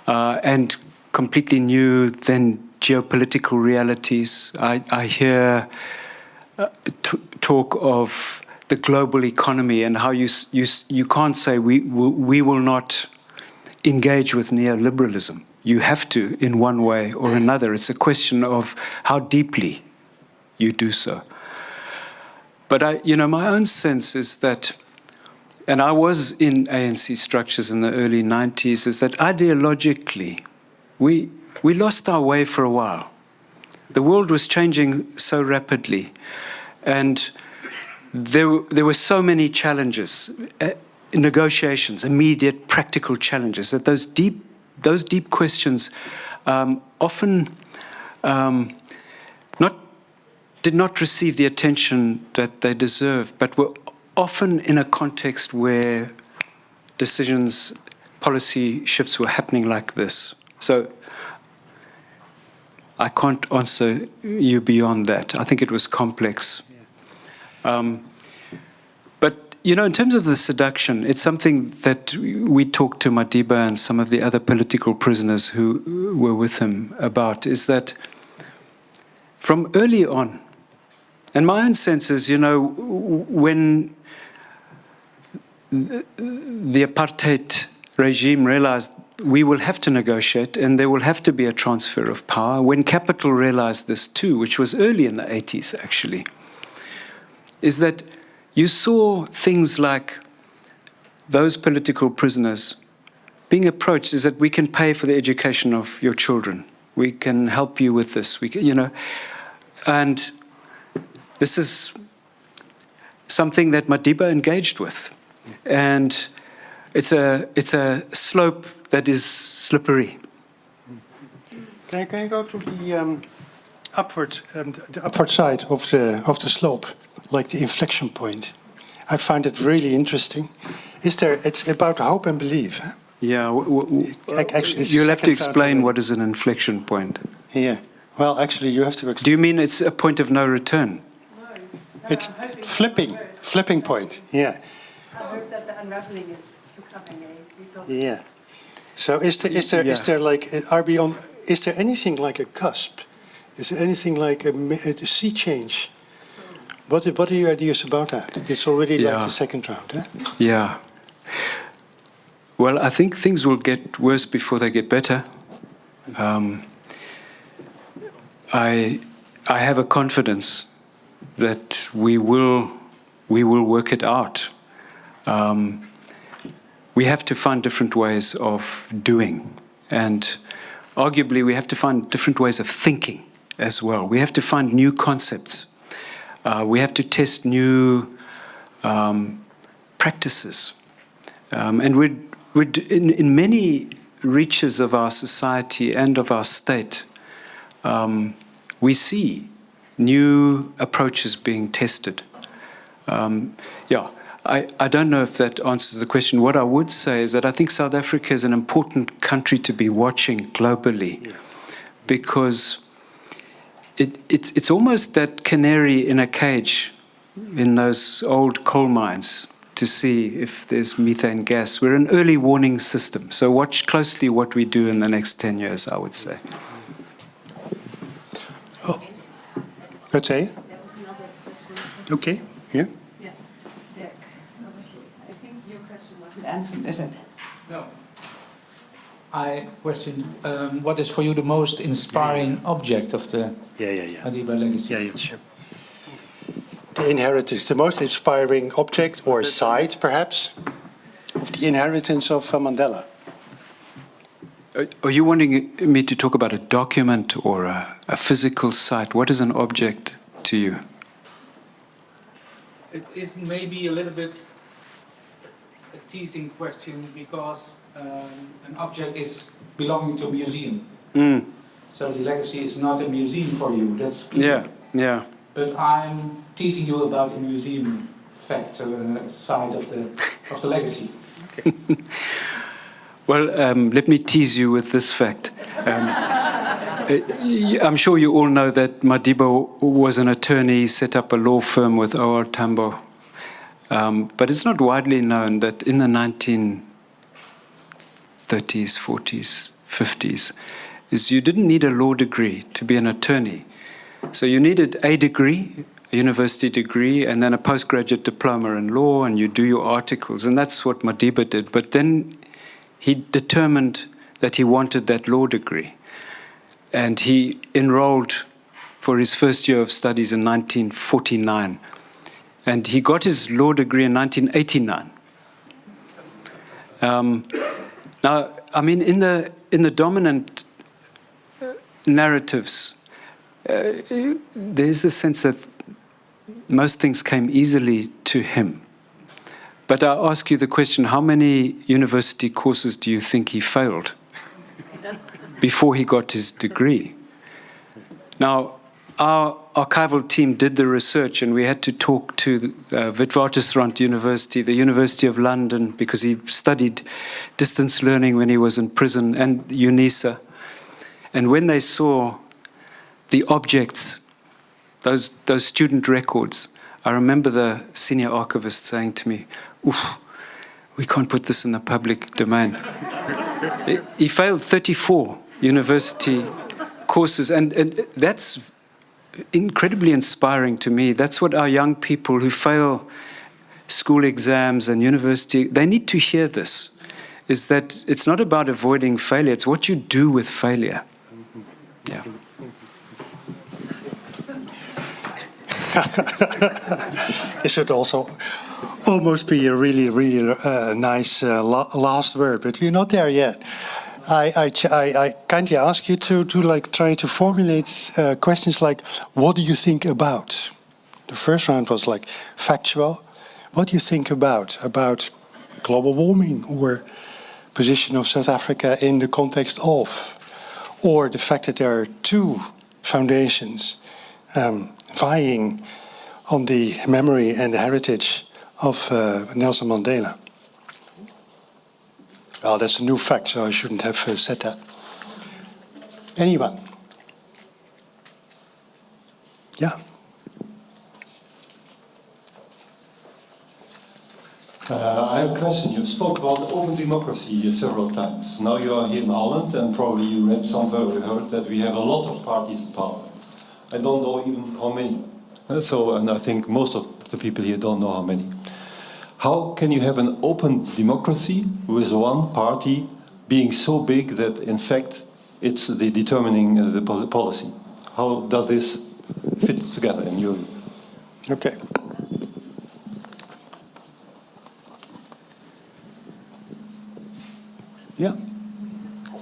and completely new then geopolitical realities. I hear talk of the global economy and how you can't say we will not engage with neoliberalism. You have to in one way or another. It's a question of how deeply you do so. But my own sense is that, and I was in ANC structures in the early 90s, is that ideologically, we lost our way for a while. The world was changing so rapidly, and there were so many challenges, negotiations, immediate practical challenges, that those deep questions often did not receive the attention that they deserve, but were often in a context where decisions, policy shifts were happening like this. So I can't answer you beyond that. I think it was complex. But, in terms of the seduction, it's something that we talked to Madiba and some of the other political prisoners who were with him about, is that from early on, and my own sense is, when the apartheid regime realized we will have to negotiate and there will have to be a transfer of power, when capital realized this too, which was early in the 80s actually, is that you saw things like those political prisoners being approached is that we can pay for the education of your children. We can help you with this. And this is something that Madiba engaged with. And it's a slope that is slippery. Can you go to the upward side of the slope, like the inflection point? I find it really interesting. It's about hope and belief. Huh? Yeah, actually, you'll have to explain what is an inflection point. Yeah, well, actually, you have to explain. Do you mean it's a point of no return? It's flipping point. Yeah. I hope that the unraveling is coming. Yeah. So is there like is there anything like a cusp? Is there anything like a sea change? What are your ideas about that? It's already like the second round, huh? Yeah. Well, I think things will get worse before they get better. I have a confidence that we will work it out. We have to find different ways of doing, and arguably we have to find different ways of thinking as well. We have to find new concepts. We have to test new practices, and we're in many reaches of our society and of our state. We see new approaches being tested. I don't know if that answers the question. What I would say is that I think South Africa is an important country to be watching globally, because it's almost that canary in a cage in those old coal mines to see if there's methane gas. We're an early warning system, so watch closely what we do in the next 10 years, I would say. Wat zei je? Oké, ja. Yeah, Dirk, I think your question wasn't answered, is it? No. I question, what is for you the most inspiring object of the Madiba legacy? Yeah, sure. The inheritance, the most inspiring object or side, perhaps, of the inheritance of Mandela. Are you wanting me to talk about a document or a physical site? What is an object to you? It is maybe a little bit a teasing question because an object is belonging to a museum. So the legacy is not a museum for you, that's clear. Yeah. But I'm teasing you about the museum fact, side of the legacy. Okay. Well, let me tease you with this fact. I'm sure you all know that Madiba was an attorney, set up a law firm with O.R. Tambo. But it's not widely known that in the 1930s, 40s, 50s, you didn't need a law degree to be an attorney. So you needed a degree, a university degree, and then a postgraduate diploma in law, and you do your articles. And that's what Madiba did. But then he determined that he wanted that law degree. And he enrolled for his first year of studies in 1949. And he got his law degree in 1989. Now, I mean, in the dominant narratives, there's a sense that most things came easily to him. But I ask you the question, how many university courses do you think he failed before he got his degree? Now, our archival team did the research, and we had to talk to Witwatersrand University, the University of London, because he studied distance learning when he was in prison, and UNISA. And when they saw the objects, those student records, I remember the senior archivist saying to me, "Oof, we can't put this in the public domain." He failed 34 university courses, and that's incredibly inspiring to me. That's what our young people who fail school exams and university, they need to hear this, is that it's not about avoiding failure, it's what you do with failure. Yeah. This should also almost be a really, really nice last word, but we're not there yet. I kindly ask you to like try to formulate questions like, what do you think about? The first round was like factual. What do you think about global warming or position of South Africa in the context of, or the fact that there are two foundations vying on the memory and the heritage of Nelson Mandela. Well, that's a new fact, so I shouldn't have said that. Anyone? Yeah. I have a question. You spoke about open democracy several times. Now you are here in Holland, and probably you read somewhere or heard that we have a lot of parties in parliament. I don't know even how many. And I think most of the people here don't know how many. How can you have an open democracy with one party being so big that, in fact, it's the determining the policy? How does this fit together in your view? Okay. Ja,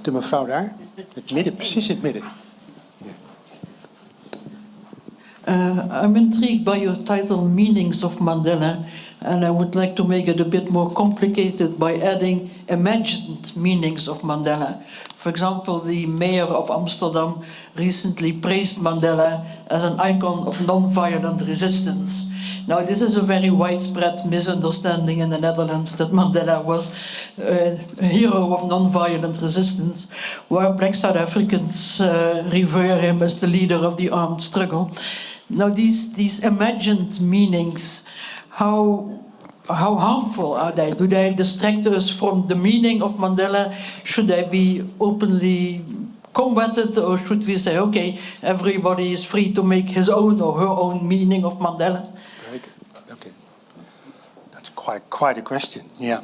de mevrouw daar. Het midden, precies het midden. I'm intrigued by your title, Meanings of Mandela, and I would like to make it a bit more complicated by adding imagined meanings of Mandela. For example, the mayor of Amsterdam recently praised Mandela as an icon of non-violent resistance. Now, this is a very widespread misunderstanding in the Netherlands that Mandela was a hero of non-violent resistance, while black South Africans revere him as the leader of the armed struggle. Now, these imagined meanings, how harmful are they? Do they distract us from the meaning of Mandela? Should they be openly combat it, or should we say, okay, everybody is free to make his own or her own meaning of Mandela? Very good. Okay. That's quite a question. Yeah.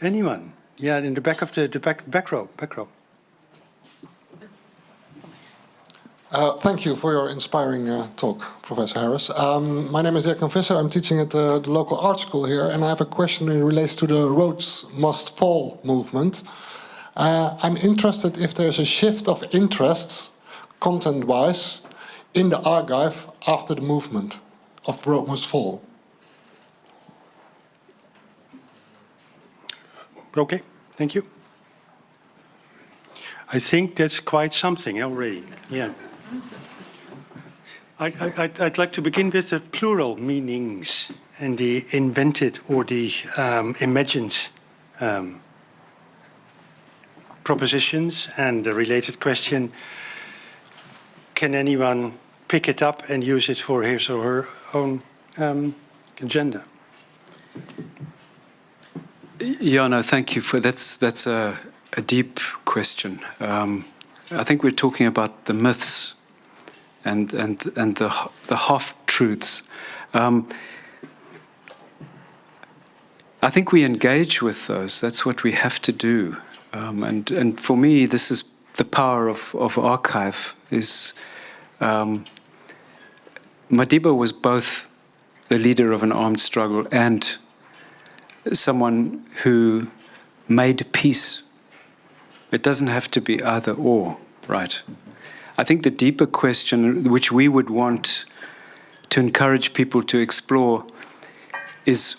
Anyone? Yeah, in the back of the back row. Thank you for your inspiring talk, Professor Harris. My name is Dirk Visser. I'm teaching at the local art school here, and I have a question that relates to the Rhodes Must Fall movement. I'm interested if there's a shift of interests, content-wise, in the archive after the movement of Rhodes Must Fall. Okay, thank you. I think that's quite something already. Yeah. I'd like to begin with the plural meanings and the invented or the imagined propositions, and the related question, can anyone pick it up and use it for his or her own agenda? Yeah, no, thank you for that's a deep question. I think we're talking about the myths and the half-truths. I think we engage with those. That's what we have to do. And for me, this is the power of archive. Is Madiba was both the leader of an armed struggle and someone who made peace. It doesn't have to be either or, right? I think the deeper question, which we would want to encourage people to explore, is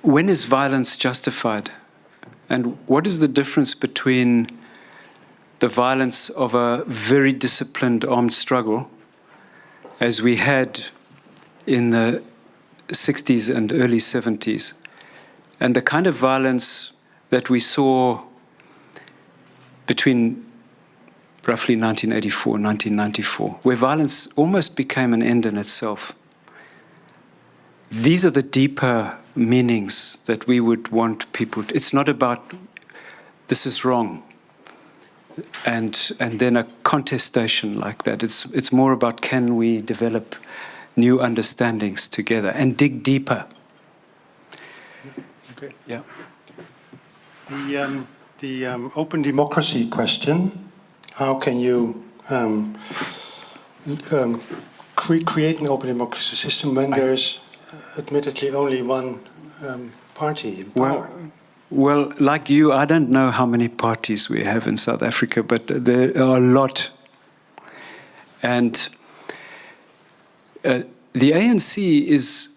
when is violence justified? And what is the difference between the violence of a very disciplined armed struggle, as we had in the 60s and early 70s, and the kind of violence that we saw between roughly 1984 and 1994, where violence almost became an end in itself? These are the deeper meanings that we would want people to. It's not about this is wrong and then a contestation like that. It's more about, can we develop new understandings together and dig deeper? Okay. Yeah. The open democracy question, how can you create an open democracy system when there's admittedly only one party in power? Well, like you, I don't know how many parties we have in South Africa, but there are a lot. And the ANC is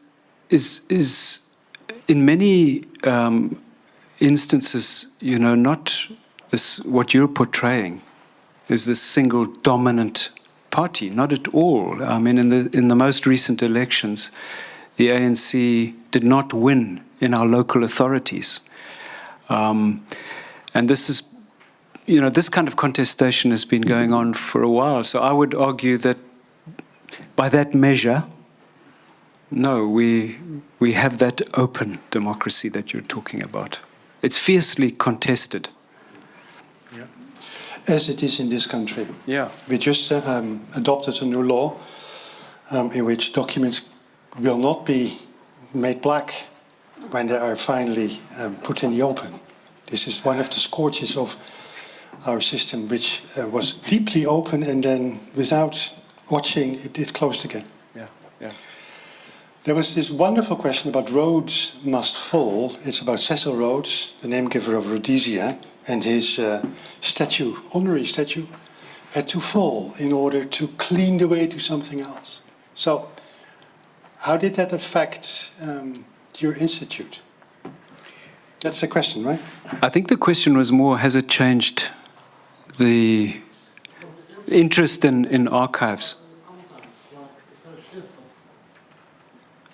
in many instances, not this what you're portraying is this single dominant party. Not at all. I mean, in the most recent elections, the ANC did not win in our local authorities. And this is, this kind of contestation has been going on for a while. So I would argue that by that measure, no, we have that open democracy that you're talking about. It's fiercely contested. Yeah. As it is in this country. Yeah. We just adopted a new law in which documents will not be made black when they are finally put in the open. This is one of the scourges of our system, which was deeply open and then without watching, it closed again. Yeah, yeah. There was this wonderful question about Rhodes Must Fall. It's about Cecil Rhodes, the name giver of Rhodesia, and his statue, honorary statue, had to fall in order to clean the way to something else. So, how did that affect your institute? That's the question, right? I think the question was more, has it changed the interest in archives?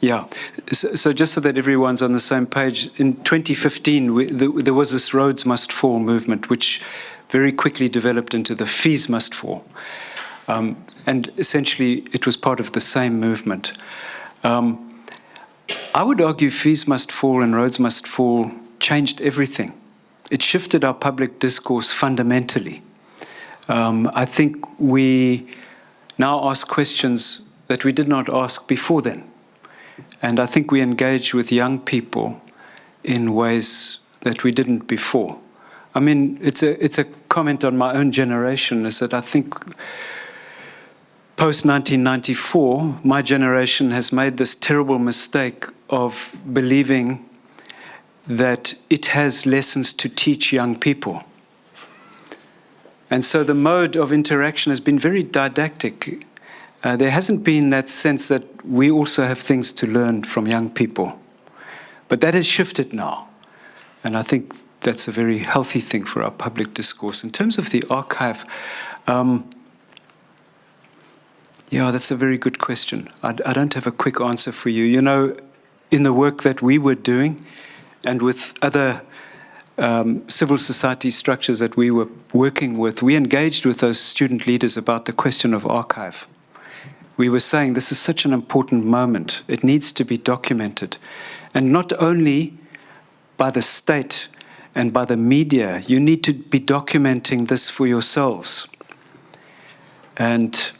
Yeah. So just so that everyone's on the same page, in 2015, there was this Rhodes Must Fall movement, which very quickly developed into the Fees Must Fall. And essentially, it was part of the same movement. I would argue Fees Must Fall and Rhodes Must Fall changed everything. It shifted our public discourse fundamentally. I think we now ask questions that we did not ask before then. And I think we engage with young people in ways that we didn't before. I mean, it's a comment on my own generation, is that I think post-1994, my generation has made this terrible mistake of believing that it has lessons to teach young people. And so the mode of interaction has been very didactic. There hasn't been that sense that we also have things to learn from young people. But that has shifted now. And I think that's a very healthy thing for our public discourse. In terms of the archive, yeah, that's a very good question. I don't have a quick answer for you. You know, in the work that we were doing and with other civil society structures that we were working with, we engaged with those student leaders about the question of archive. We were saying this is such an important moment. It needs to be documented. And not only by the state and by the media, you need to be documenting this for yourselves. And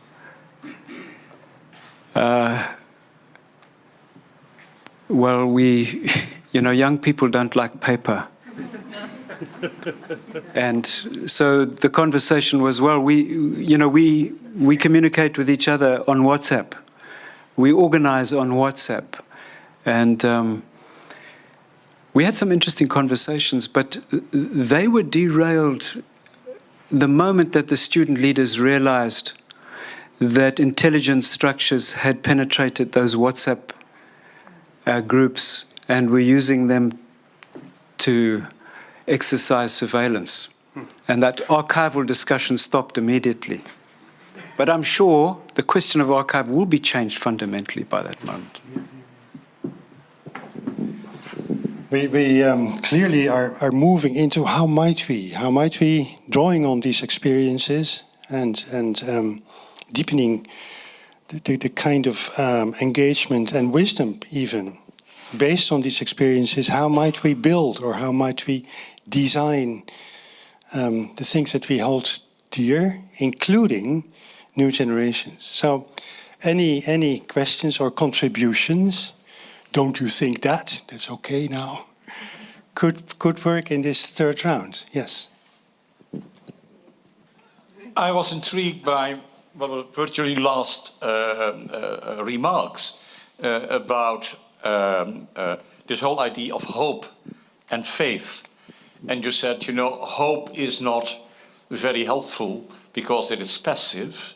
well, you know, young people don't like paper. And so the conversation was, well, we communicate with each other on WhatsApp. We organize on WhatsApp. And we had some interesting conversations, but they were derailed the moment that the student leaders realized that intelligence structures had penetrated those WhatsApp groups and were using them to exercise surveillance. And that archival discussion stopped immediately. But I'm sure the question of archive will be changed fundamentally by that moment. We clearly are moving into how might we, drawing on these experiences and deepening the kind of engagement and wisdom even based on these experiences, how might we build or how might we design the things that we hold dear, including new generations. So any questions or contributions? Don't you think that? That's okay now. Could work in this third round. Yes. I was intrigued by virtually last remarks about this whole idea of hope and faith. And you said, you know, hope is not very helpful because it is passive,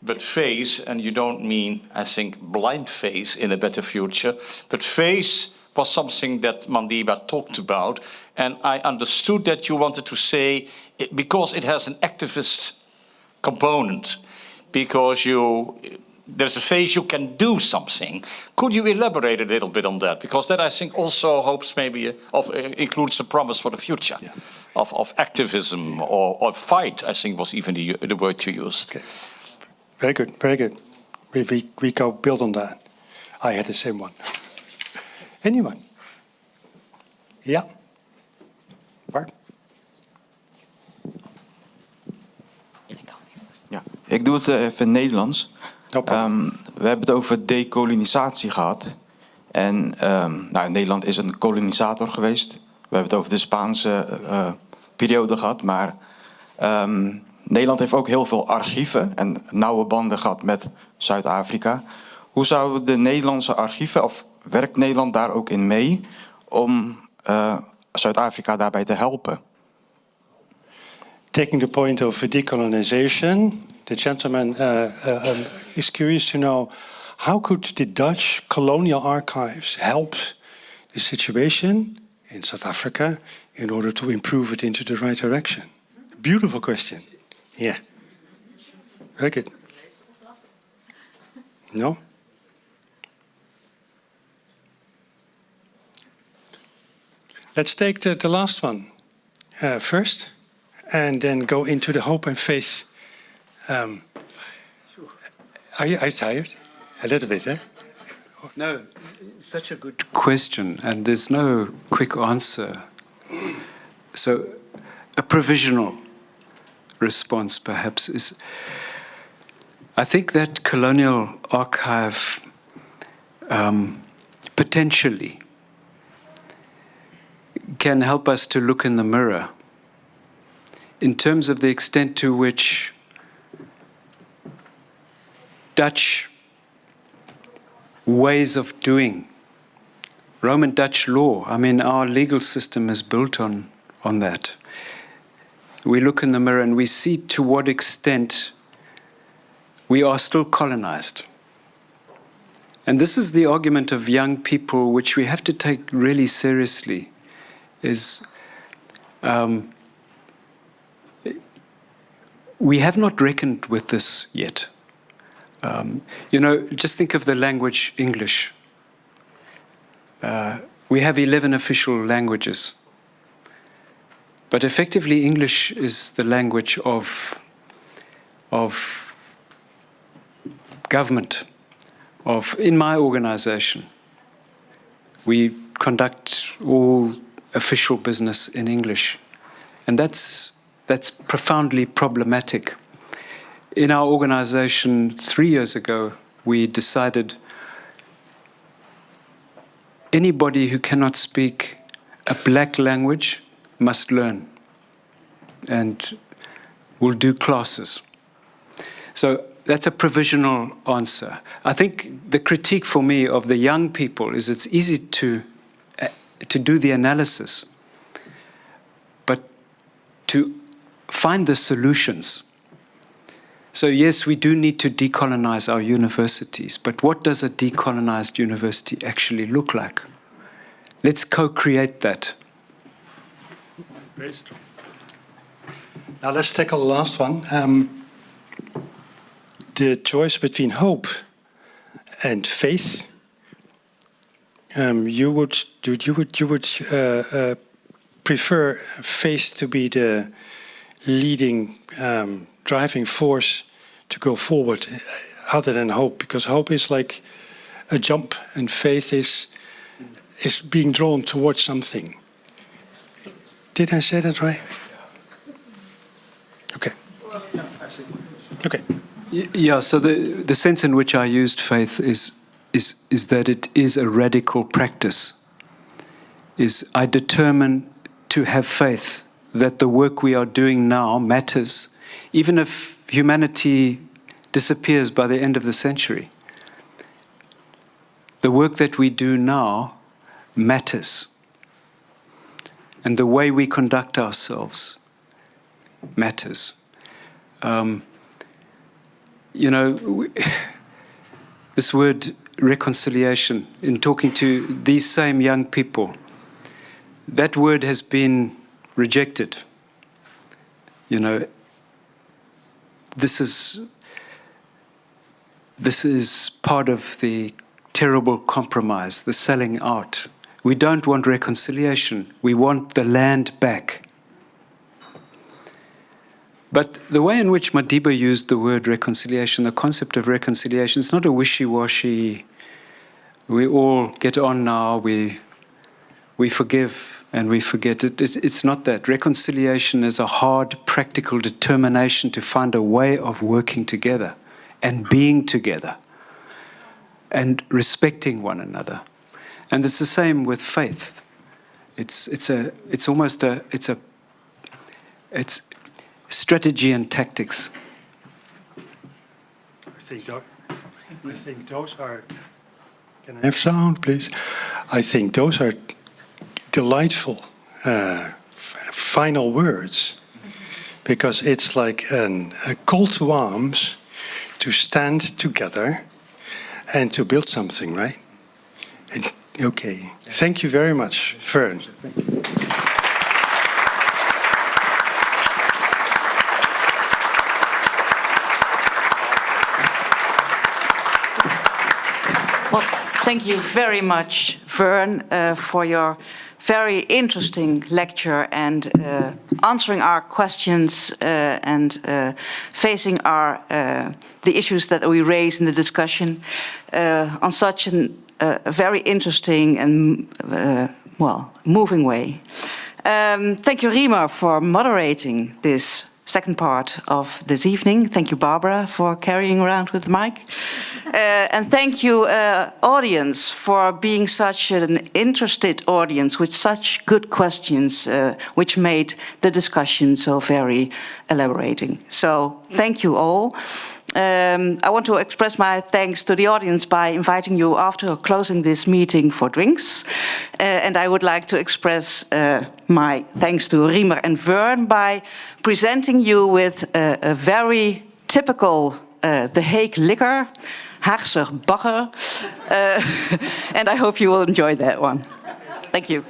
but faith, and you don't mean, I think, blind faith in a better future, but faith was something that Mandela talked about, and I understood that you wanted to say, because it has an activist component, because there's a phase you can do something. Could you elaborate a little bit on that? Because that, I think, also hopes maybe includes a promise for the future, yeah, of activism or fight, I think was even the word you used. Okay. Very good, very good. We go build on that. I had the same one. Anyone? Ja. Bart? Ja, ik doe het even in Nederlands. We hebben het over dekolonisatie gehad. En Nederland is een kolonisator geweest. We hebben het over de Spaanse periode gehad. Maar Nederland heeft ook heel veel archieven en nauwe banden gehad met Zuid-Afrika. Hoe zouden de Nederlandse archieven, of werkt Nederland daar ook in mee, om Zuid-Afrika daarbij te helpen? Taking the point of decolonization, the gentleman is curious to know how could the Dutch colonial archives help the situation in South Africa in order to improve it into the right direction? Beautiful question. Yeah. Very good. No? Let's take the last one first, and then go into the hope and faith. Are you tired? A little bit, eh? No, such a good question, and there's no quick answer So a provisional response, perhaps, is, I think that colonial archive potentially can help us to look in the mirror in terms of the extent to which Dutch ways of doing, Roman Dutch law, I mean, our legal system is built on that. We look in the mirror and we see to what extent we are still colonized. And this is the argument of young people, which we have to take really seriously, is we have not reckoned with this yet. Just think of the language English. We have 11 official languages. But effectively, English is the language of government. In my organization, we conduct all official business in English. And that's profoundly problematic. In our organization 3 years ago, we decided anybody who cannot speak a black language must learn, and we'll do classes. So that's a provisional answer. I think the critique for me of the young people is it's easy to do the analysis, but to find the solutions. So yes, we do need to decolonize our universities, but what does a decolonized university actually look like? Let's co-create that. Very strong. Now let's tackle the last one. The choice between hope and faith. You would prefer faith to be the leading driving force to go forward, other than hope, because hope is like a jump, and faith is being drawn towards something. Did I say that right? Okay. Okay. Yeah. So the sense in which I used faith is that it is a radical practice. Is I determine to have faith that the work we are doing now matters, even if humanity disappears by the end of the century. The work that we do now matters. And the way we conduct ourselves matters. This word reconciliation, in talking to these same young people, that word has been rejected. This is part of the terrible compromise, the selling out. We don't want reconciliation. We want the land back. But the way in which Madiba used the word reconciliation, the concept of reconciliation, it's not a wishy-washy, we all get on now, we forgive and we forget. It's not that. Reconciliation is a hard, practical determination to find a way of working together and being together and respecting one another. And it's the same with faith. It's strategy and tactics. I think those are. Can I have sound, please? I think those are delightful final words, because it's like a call to arms to stand together and to build something, right? And, okay. Thank you very much, Verne. Well, thank you very much, Verne, for your very interesting lecture and answering our questions and facing the issues that we raised in the discussion on such a very interesting and moving way. Thank you, Riemer, for moderating this second part of this evening. Thank you, Barbara, for carrying around with the mic. And thank you, audience, for being such an interested audience with such good questions, which made the discussion so very elaborating. So thank you all. I want to express my thanks to the audience by inviting you after closing this meeting for drinks. And I would like to express my thanks to Riemer and Verne by presenting you with a very typical The Hague liquor, Haagse bagger. And I hope you will enjoy that one. Thank you.